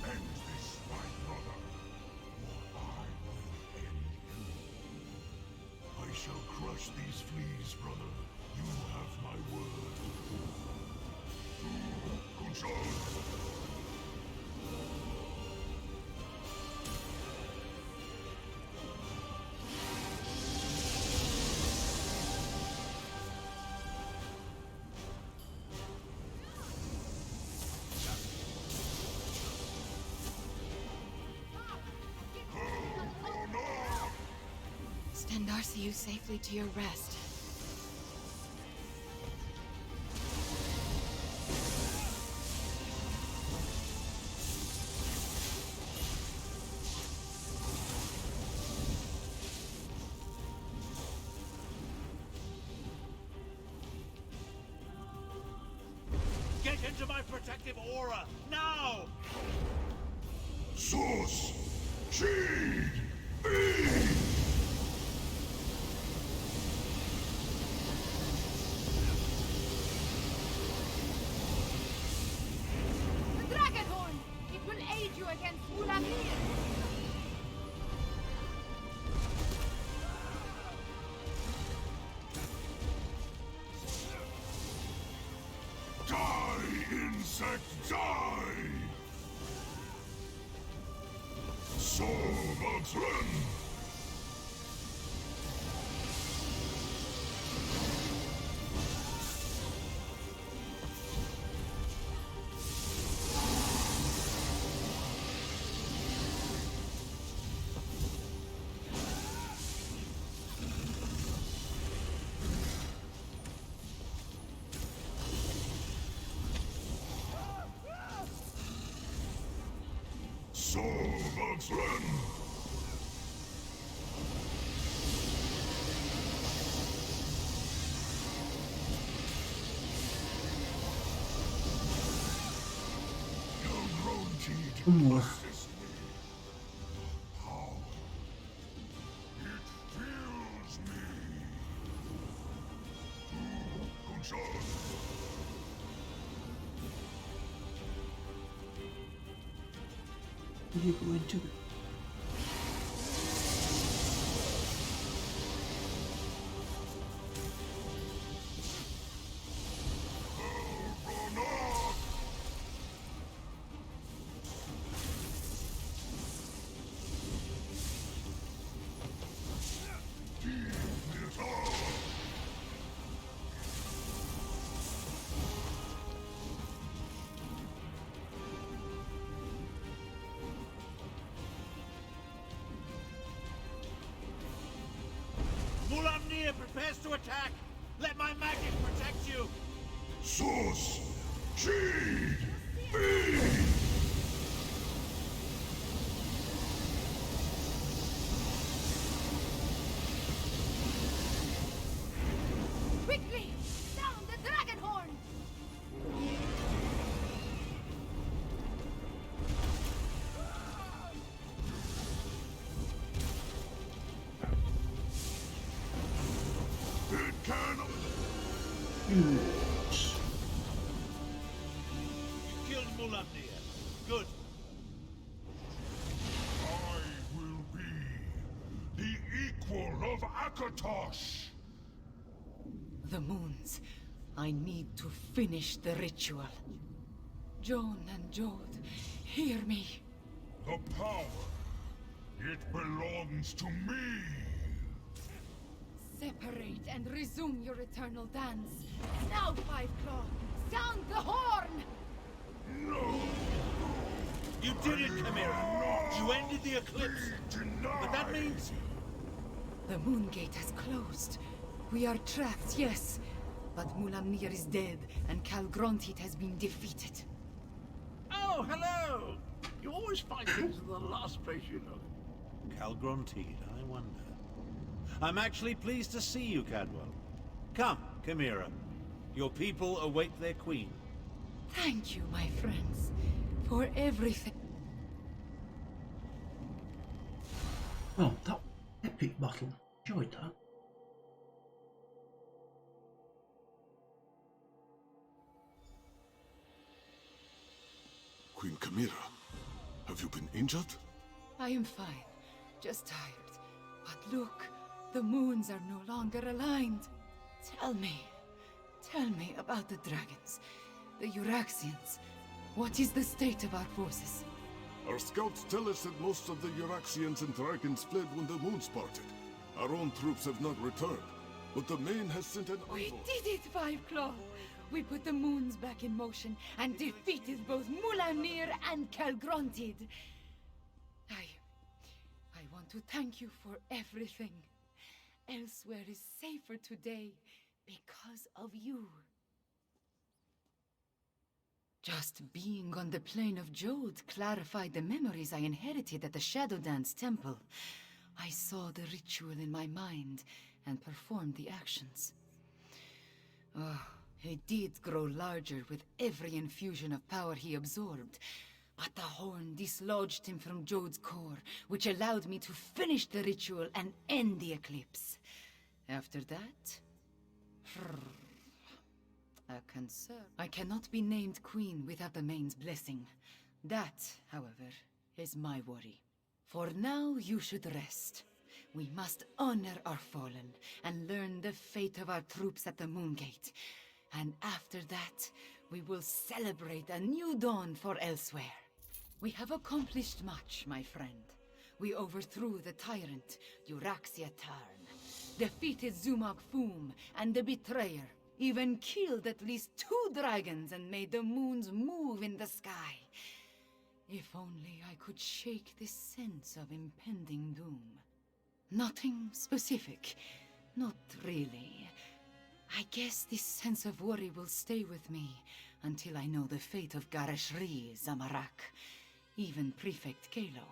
End this, my brother, or I will end you. I shall crush these fleas, brother. You have my word. Control. Darcy you safely to your rest. Get into my protective aura, now! Source! Sheed! Feed! Insect, die! Soul of Flynn! Soul of Flynn! Your own deed assists me. Power. It fills me. Control. Will you go into the... Mulamnir prepares to attack! Let my magic protect you! Source! Sheed! Feed! Quickly! Sound the dragon horn! It can... You killed Mulamnir. Good. I will be the equal of Akatosh! The moons. I need to finish the ritual. Joan and Jode, hear me. The power, it belongs to me! Separate and resume your eternal dance. Now, Five Claw, sound the horn! No! You did it, Chimera! You ended the eclipse! But that means... The moon gate has closed. We are trapped, yes. But Mulamnir is dead, and Calgrontit has been defeated. Oh, hello! You always find things in the last place you look. Calgronteed, I wonder. I'm actually pleased to see you, Cadwell. Come, Chimera. Your people await their queen. Thank you, my friends, for everything. Oh, that epic battle. Enjoyed that. Queen Chimera, have you been injured? I am fine, just tired. But look, the moons are no longer aligned. Tell me about the dragons, the Euraxians. What is the state of our forces? Our scouts tell us that most of the Euraxians and dragons fled when the moons parted. Our own troops have not returned, but the Main has sent an envoy. We did it, Five Claw! We put the moons back in motion and defeated both Mulamnir and Calgronted. I want to thank you for everything. Elsweyr is safer today because of you. Just being on the plane of Jode clarified the memories I inherited at the Shadow Dance Temple. I saw the ritual in my mind and performed the actions. Oh, he did grow larger with every infusion of power he absorbed, but the horn dislodged him from Jode's core, which allowed me to finish the ritual and end the eclipse. After that... a concern. I cannot be named queen without the Main's blessing. That, however, is my worry. For now, you should rest. We must honor our fallen and learn the fate of our troops at the Moongate. And after that, we will celebrate a new dawn for Elsweyr. We have accomplished much, my friend. We overthrew the tyrant, Euraxia Tarn, defeated Zumog Foom and the Betrayer, even killed at least 2 dragons and made the moons move in the sky. If only I could shake this sense of impending doom. Nothing specific. Not really. I guess this sense of worry will stay with me until I know the fate of Gareshri, Zamarak, even Prefect Kalo.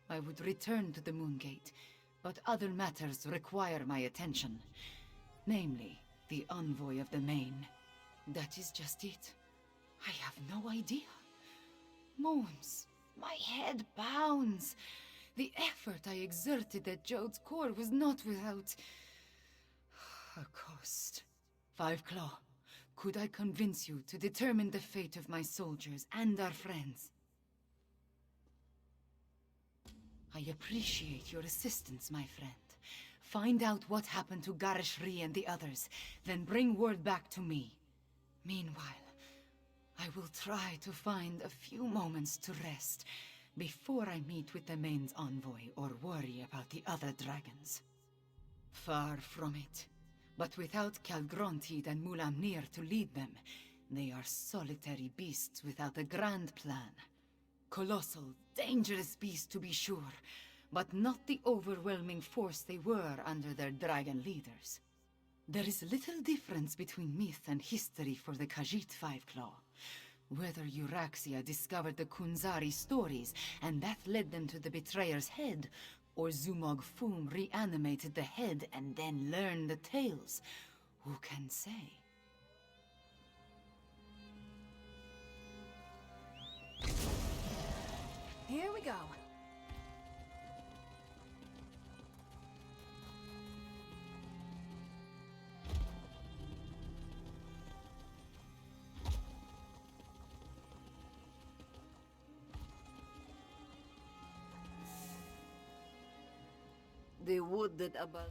I would return to the Moongate, but other matters require my attention. Namely, the envoy of the Main. That is just it. I have no idea. Moons. My head pounds. The effort I exerted at Jode's core was not without a cost. Five Claw, could I convince you to determine the fate of my soldiers and our friends? I appreciate your assistance, my friend. Find out what happened to Gareshri and the others, then bring word back to me. Meanwhile, I will try to find a few moments to rest before I meet with the Main's envoy or worry about the other dragons. Far from it. But without Calgronted and Mulamnir to lead them, they are solitary beasts without a grand plan. Colossal, dangerous beasts to be sure, but not the overwhelming force they were under their dragon leaders. There is little difference between myth and history for the Khajiit Five Claw. Whether Euraxia discovered the Kunzari stories, and that led them to the Betrayer's head, or Zumog Foom reanimated the head and then learned the tales, who can say? Here we go. The wood that above.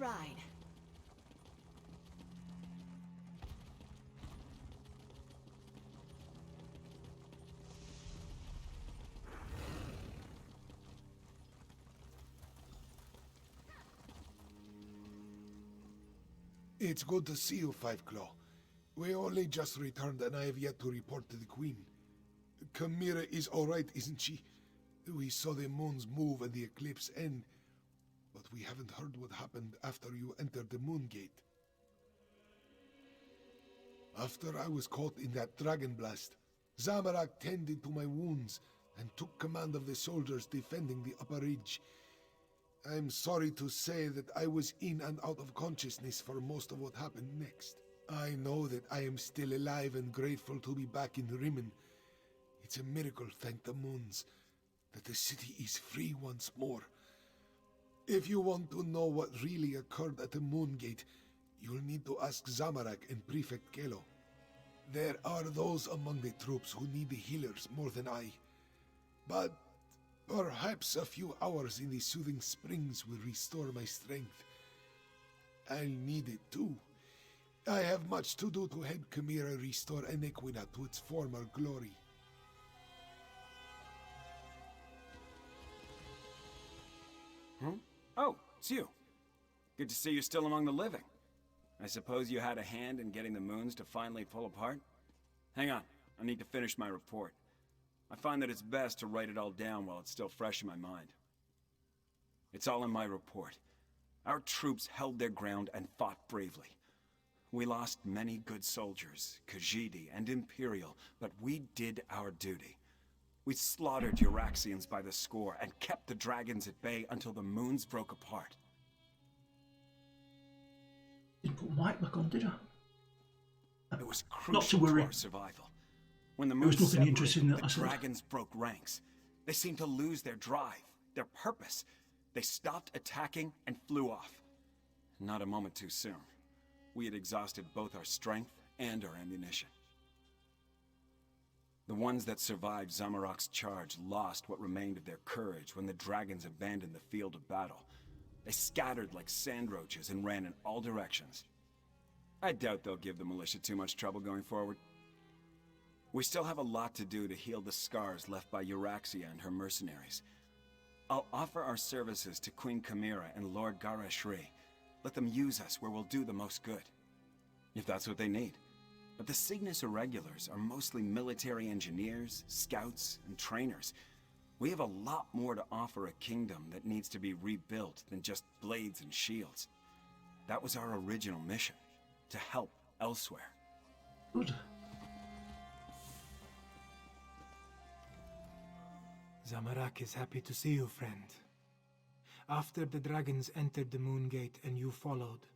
ride. It's good to see you, Five Claw. We only just returned and I have yet to report to the Queen. Chimera is alright, isn't she? We saw the moons move and the eclipse end, but we haven't heard what happened after you entered the Moon Gate. After I was caught in that dragon blast, Zamorak tended to my wounds and took command of the soldiers defending the upper ridge. I'm sorry to say that I was in and out of consciousness for most of what happened next. I know that I am still alive and grateful to be back in Rimmen. It's a miracle, thank the moons, that the city is free once more. If you want to know what really occurred at the Moon Gate, you'll need to ask Zamorak and Prefect Kelo. There are those among the troops who need the healers more than I. But perhaps a few hours in the soothing springs will restore my strength. I'll need it too. I have much to do to help Chimera restore Enequina to its former glory. Huh? Oh, it's you. Good to see you're still among the living. I suppose you had a hand in getting the moons to finally pull apart? Hang on, I need to finish my report. I find that it's best to write it all down while it's still fresh in my mind. It's all in my report. Our troops held their ground and fought bravely. We lost many good soldiers, Khajiit and Imperial, but we did our duty. We slaughtered Euraxians by the score and kept the dragons at bay until the moons broke apart. Didn't put white back on, did I? It was Not to crucial to worry. our survival. When the There was moons nothing interesting separated, that the I said. dragons broke ranks. They seemed to lose their drive, their purpose. They stopped attacking and flew off. Not a moment too soon. We had exhausted both our strength and our ammunition. The ones that survived Zamorak's charge lost what remained of their courage when the dragons abandoned the field of battle. They scattered like sand roaches and ran in all directions. I doubt they'll give the militia too much trouble going forward. We still have a lot to do to heal the scars left by Euraxia and her mercenaries. I'll offer our services to Queen Chimera and Lord Gareshri. Let them use us where we'll do the most good. If that's what they need. But the Cygnus Irregulars are mostly military engineers, scouts, and trainers. We have a lot more to offer a kingdom that needs to be rebuilt than just blades and shields. That was our original mission, to help Elsweyr. Good. Zamorak is happy to see you, friend. After the dragons entered the Moon Gate and you followed,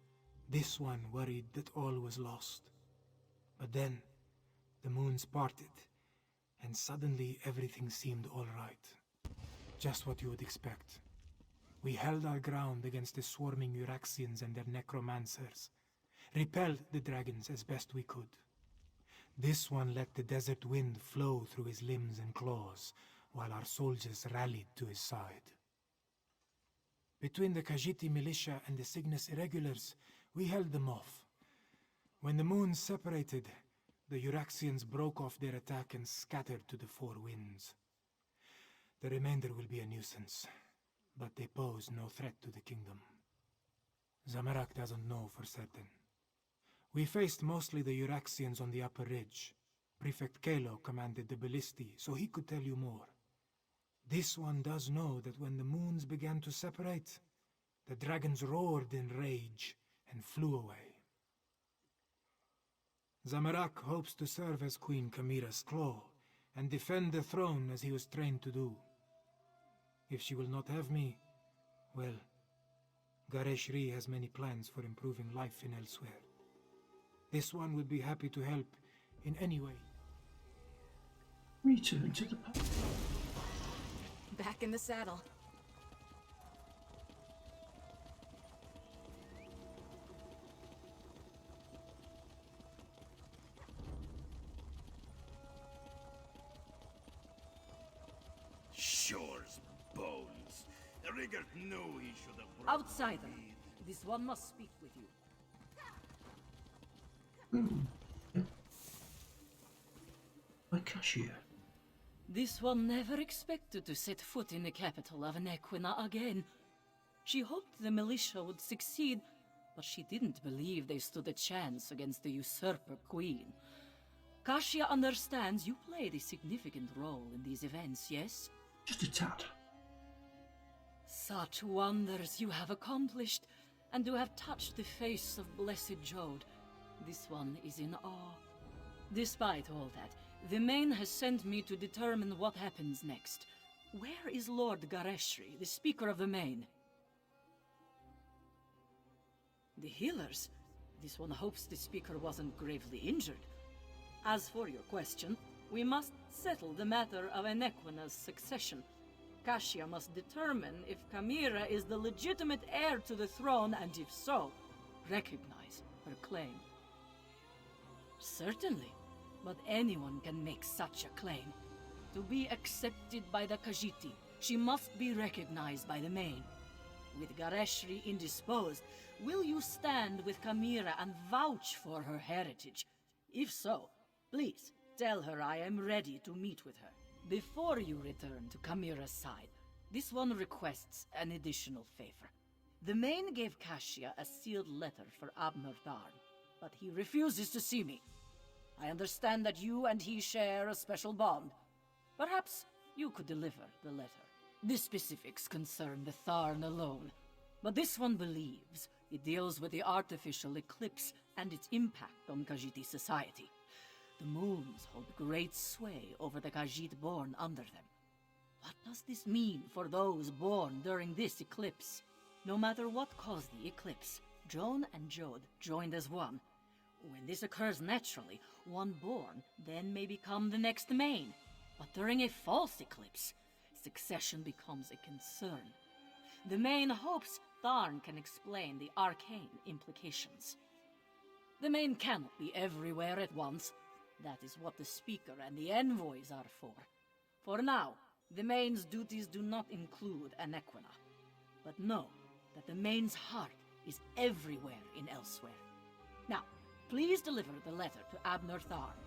this one worried that all was lost. But then, the moons parted, and suddenly everything seemed all right. Just what you would expect. We held our ground against the swarming Euraxians and their necromancers, repelled the dragons as best we could. This one let the desert wind flow through his limbs and claws, while our soldiers rallied to his side. Between the Khajiit militia and the Cygnus Irregulars, we held them off. When the moons separated, the Euraxians broke off their attack and scattered to the four winds. The remainder will be a nuisance, but they pose no threat to the kingdom. Zamorak doesn't know for certain. We faced mostly the Euraxians on the upper ridge. Prefect Kelo commanded the ballistae, so he could tell you more. This one does know that when the moons began to separate, the dragons roared in rage and flew away. Zamorak hopes to serve as Queen Chimera's claw and defend the throne as he was trained to do. If she will not have me, well, Gareshri has many plans for improving life in Elsweyr. This one would be happy to help in any way. Return to the pub. Back in the saddle. Shore's bones. Rigert knew he should have brought Outsider, This one must speak with you. By Cassia. This one never expected to set foot in the capital of Nequina again. She hoped the militia would succeed, but she didn't believe they stood a chance against the usurper queen. Cassia understands you played a significant role in these events, yes? Just a tad. Such wonders you have accomplished, and to have touched the face of blessed Jode. This one is in awe. Despite all that, the Main has sent me to determine what happens next. Where is Lord Gareshri, the Speaker of the Main? The healers? This one hopes the Speaker wasn't gravely injured. As for your question, we must settle the matter of Enequina's succession. Cassia must determine if Chimera is the legitimate heir to the throne, and if so, recognize her claim. Certainly, but anyone can make such a claim. To be accepted by the Khajiit, she must be recognized by the Main. With Gareshri indisposed, will you stand with Chimera and vouch for her heritage? If so, please tell her I am ready to meet with her. Before you return to Chimera's side, this one requests an additional favor. The Main gave Cassia a sealed letter for Abner Tharn, but he refuses to see me. I understand that you and he share a special bond. Perhaps you could deliver the letter. The specifics concern the Tharn alone, but this one believes it deals with the artificial eclipse and its impact on Khajiit society. The moons hold great sway over the Khajiit born under them. What does this mean for those born during this eclipse? No matter what caused the eclipse, Joan and Jode joined as one. When this occurs naturally, one born then may become the next Main. But during a false eclipse, succession becomes a concern. The Main hopes Tharn can explain the arcane implications. The Main cannot be everywhere at once. That is what the Speaker and the envoys are for. For now, the Main's duties do not include Enequina. But know that the Main's heart is everywhere in Elsweyr. Now, please deliver the letter to Abner Tharn.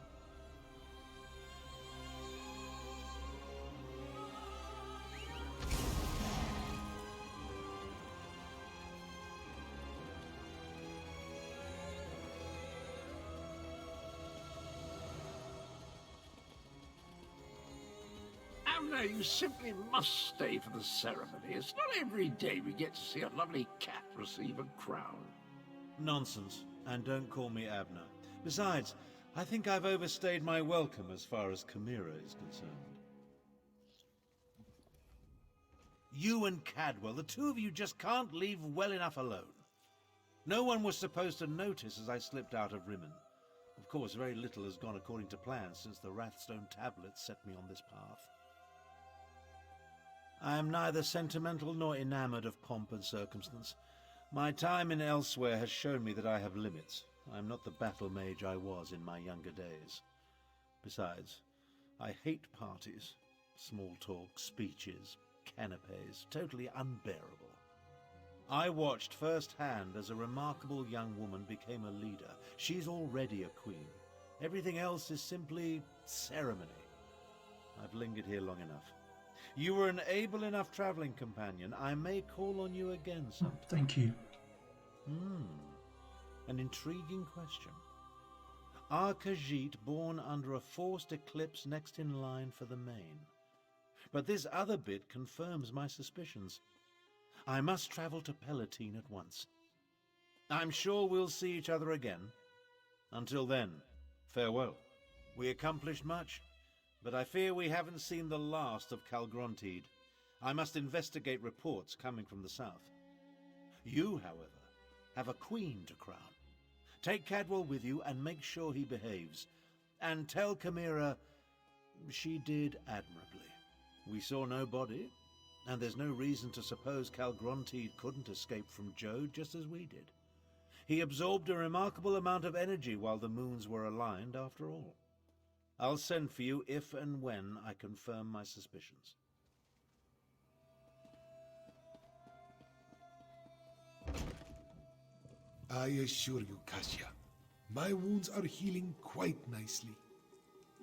Abner, you simply must stay for the ceremony. It's not every day we get to see a lovely cat receive a crown. Nonsense. And don't call me Abner. Besides, I think I've overstayed my welcome as far as Chimera is concerned. You and Cadwell, the two of you just can't leave well enough alone. No one was supposed to notice as I slipped out of Rimmen. Of course, very little has gone according to plan since the Wrathstone tablets set me on this path. I am neither sentimental nor enamored of pomp and circumstance. My time in Elsweyr has shown me that I have limits. I am not the battle mage I was in my younger days. Besides, I hate parties. Small talk, speeches, canapes, totally unbearable. I watched firsthand as a remarkable young woman became a leader. She's already a queen. Everything else is simply ceremony. I've lingered here long enough. You were an able enough traveling companion. I may call on you again sometime. Thank you. An intriguing question. Are Khajiit born under a forced eclipse next in line for the Main? But this other bit confirms my suspicions. I must travel to Palatine at once. I'm sure we'll see each other again. Until then, farewell. We accomplished much, but I fear we haven't seen the last of Calgrontide. I must investigate reports coming from the south. You, however, have a queen to crown. Take Cadwell with you and make sure he behaves. And tell Chimera she did admirably. We saw no body, and there's no reason to suppose Calgrontide couldn't escape from Jode just as we did. He absorbed a remarkable amount of energy while the moons were aligned after all. I'll send for you if and when I confirm my suspicions. I assure you, Kasia, my wounds are healing quite nicely.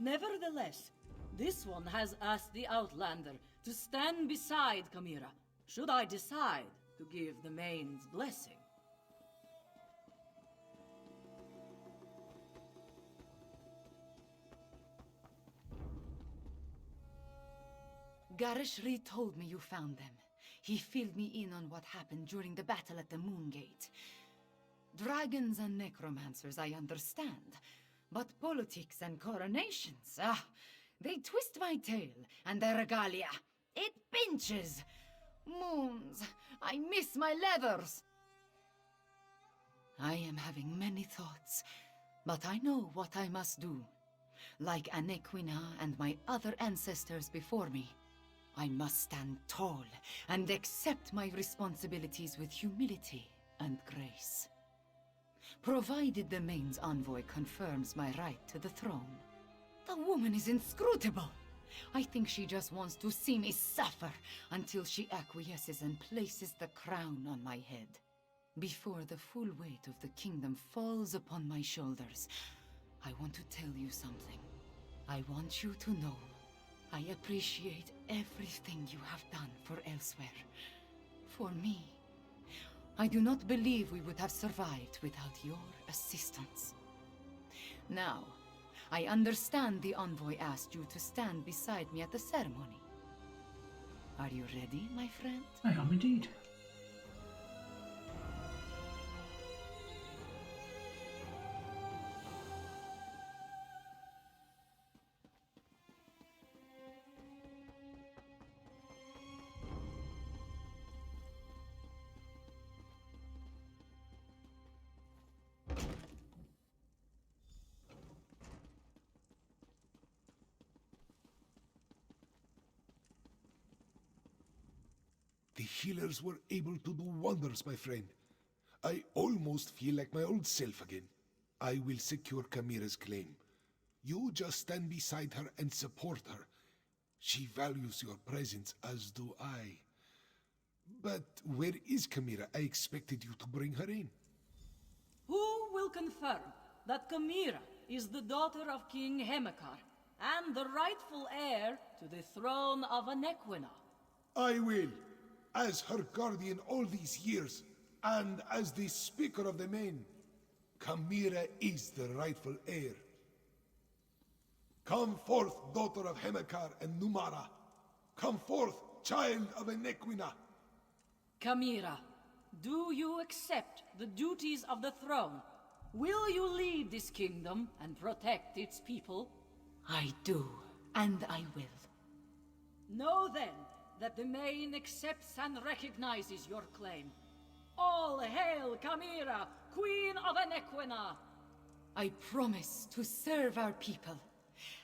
Nevertheless, this one has asked the Outlander to stand beside Chimera, should I decide to give the Main's blessing. Garishri told me you found them. He filled me in on what happened during the battle at the Moon Gate. Dragons and necromancers, I understand. But politics and coronations, they twist my tail, and their regalia, it pinches. Moons, I miss my leathers. I am having many thoughts, but I know what I must do. Like Anequina and my other ancestors before me, I must stand tall and accept my responsibilities with humility and grace. Provided the Main's envoy confirms my right to the throne. The woman is inscrutable. I think she just wants to see me suffer until she acquiesces and places the crown on my head. Before the full weight of the kingdom falls upon my shoulders, I want to tell you something. I want you to know I appreciate everything you have done for Elsweyr. For me. I do not believe we would have survived without your assistance. Now, I understand the envoy asked you to stand beside me at the ceremony. Are you ready, my friend? I am indeed. The healers were able to do wonders, my friend. I almost feel like my old self again. I will secure Chimera's claim. You just stand beside her and support her. She values your presence, as do I. But where is Chimera? I expected you to bring her in. Who will confirm that Chimera is the daughter of King Hemekar and the rightful heir to the throne of Anequina? I will. As her guardian all these years, and as the Speaker of the Main, Chimera is the rightful heir. Come forth, daughter of Hemekar and Numara. Come forth, child of Anequina. Chimera, do you accept the duties of the throne? Will you lead this kingdom and protect its people? I do, and I will. Know then that the Main accepts and recognizes your claim. All hail Chimera, Queen of Anequina! I promise to serve our people,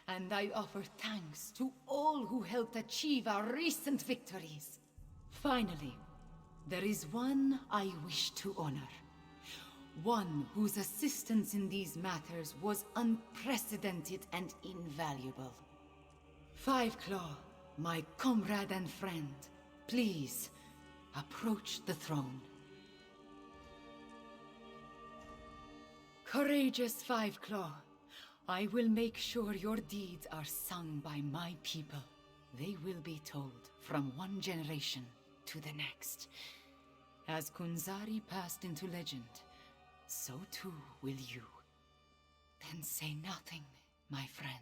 and I offer thanks to all who helped achieve our recent victories. Finally, there is one I wish to honor. One whose assistance in these matters was unprecedented and invaluable. Fiveclaw, my comrade and friend, please, approach the throne. Courageous Fiveclaw, I will make sure your deeds are sung by my people. They will be told from one generation to the next. As Kunzari passed into legend, so too will you. Then say nothing, my friend.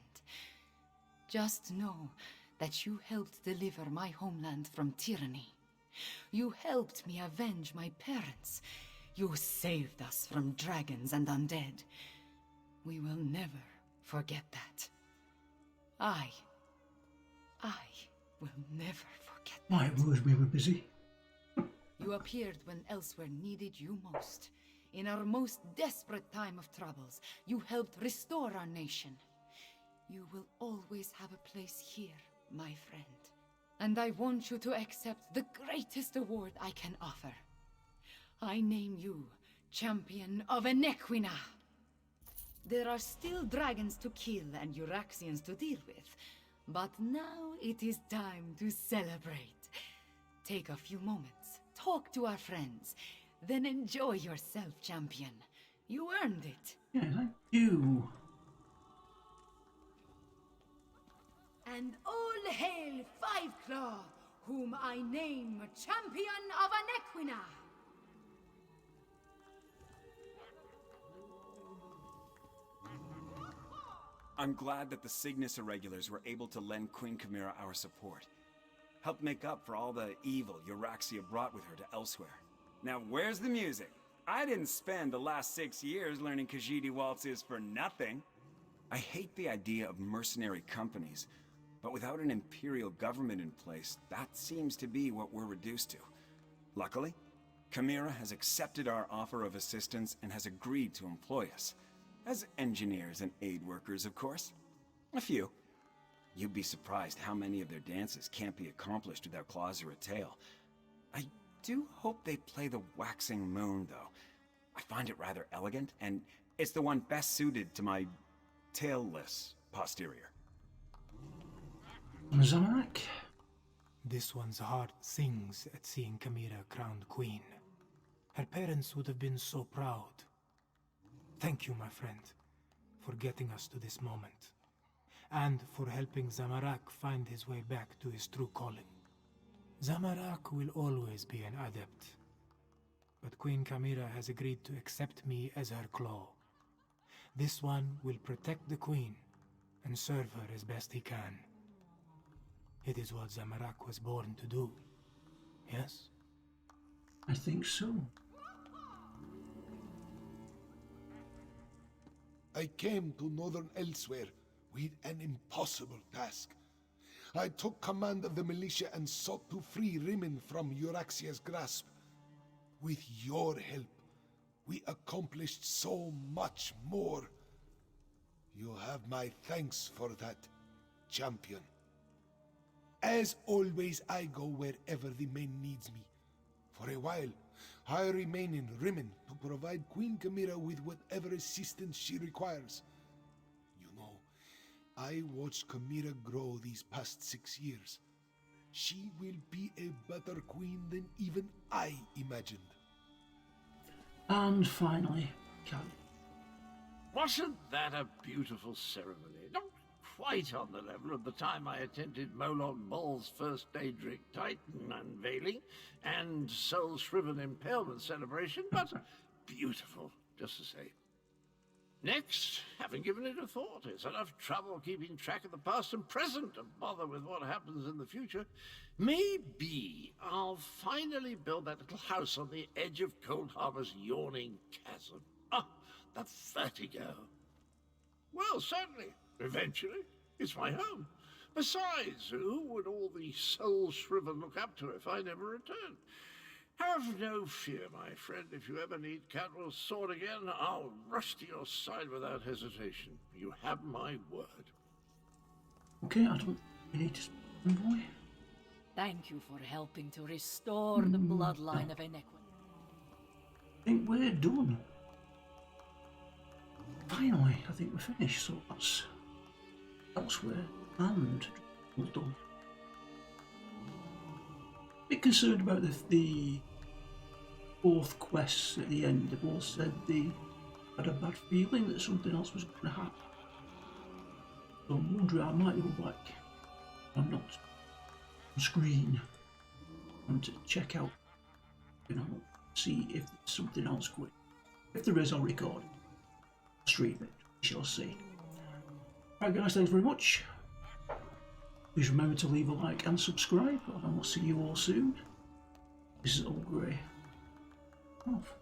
Just know that you helped deliver my homeland from tyranny. You helped me avenge my parents. You saved us from dragons and undead. We will never forget that. I will never forget that. My word, we were busy. You appeared when Elsweyr needed you most. In our most desperate time of troubles, you helped restore our nation. You will always have a place here, my friend. And I want you to accept the greatest award I can offer. I name you Champion of Anequina. There are still dragons to kill and Euraxians to deal with, but now it is time to celebrate. Take a few moments, talk to our friends, Then enjoy yourself, champion. You earned it. Yeah, thank you. And all hail Fiveclaw, whom I name Champion of Anequina! I'm glad that the Cygnus Irregulars were able to lend Queen Chimera our support. Helped make up for all the evil Euraxia brought with her to Elsweyr. Now where's the music? I didn't spend the last 6 years learning Khajiit waltzes for nothing. I hate the idea of mercenary companies, but without an imperial government in place, that seems to be what we're reduced to. Luckily, Chimera has accepted our offer of assistance and has agreed to employ us. As engineers and aid workers, of course. A few. You'd be surprised how many of their dances can't be accomplished without claws or a tail. I do hope they play the waxing moon, though. I find it rather elegant, and it's the one best suited to my tailless posterior. Zamorak? This one's heart sings at seeing Chimera crowned queen. Her parents would have been so proud. Thank you, my friend, for getting us to this moment, and for helping Zamorak find his way back to his true calling. Zamorak will always be an adept, but Queen Chimera has agreed to accept me as her claw. This one will protect the queen and serve her as best he can. It is what Zamorak was born to do, yes? I think so. I came to northern Elsweyr with an impossible task. I took command of the militia and sought to free Rimmon from Euraxia's grasp. With your help, we accomplished so much more. You have my thanks for that, champion. As always, I go wherever the main needs me. For a while, I remain in Rimmon to provide Queen Chimera with whatever assistance she requires. You know, I watched Chimera grow these past 6 years. She will be a better queen than even I imagined. And finally, Callie. Wasn't that a beautiful ceremony? Not quite on the level of the time I attended Molog Ball's first Daedric Titan unveiling and Soul Shriven Impalement celebration, but beautiful, just the same. Next, having given it a thought, it's enough trouble keeping track of the past and present to bother with what happens in the future. Maybe I'll finally build that little house on the edge of Cold Harbor's yawning chasm. Ah, the vertigo. Well, certainly. Eventually. It's my home. Besides, who would all the soul shriven look up to if I never returned? Have no fear, my friend. If you ever need Cadwell's sword again, I'll rush to your side without hesitation. You have my word. Okay, I don't need to boy. Thank you for helping to restore the bloodline of Enequin. I think we're done. Finally, I think we're finished, so that's Elsweyr and we're done. A bit concerned about the fourth quest at the end. They've all said they had a bad feeling that something else was going to happen. So I'm wondering, I might go back. I'm not on screen and to check out, see if there's something else going. If there is, I'll record it. Stream it. We shall see. Right guys, thanks very much. Please remember to leave a like and subscribe, and I'll see you all soon. This is Olgrey. Off.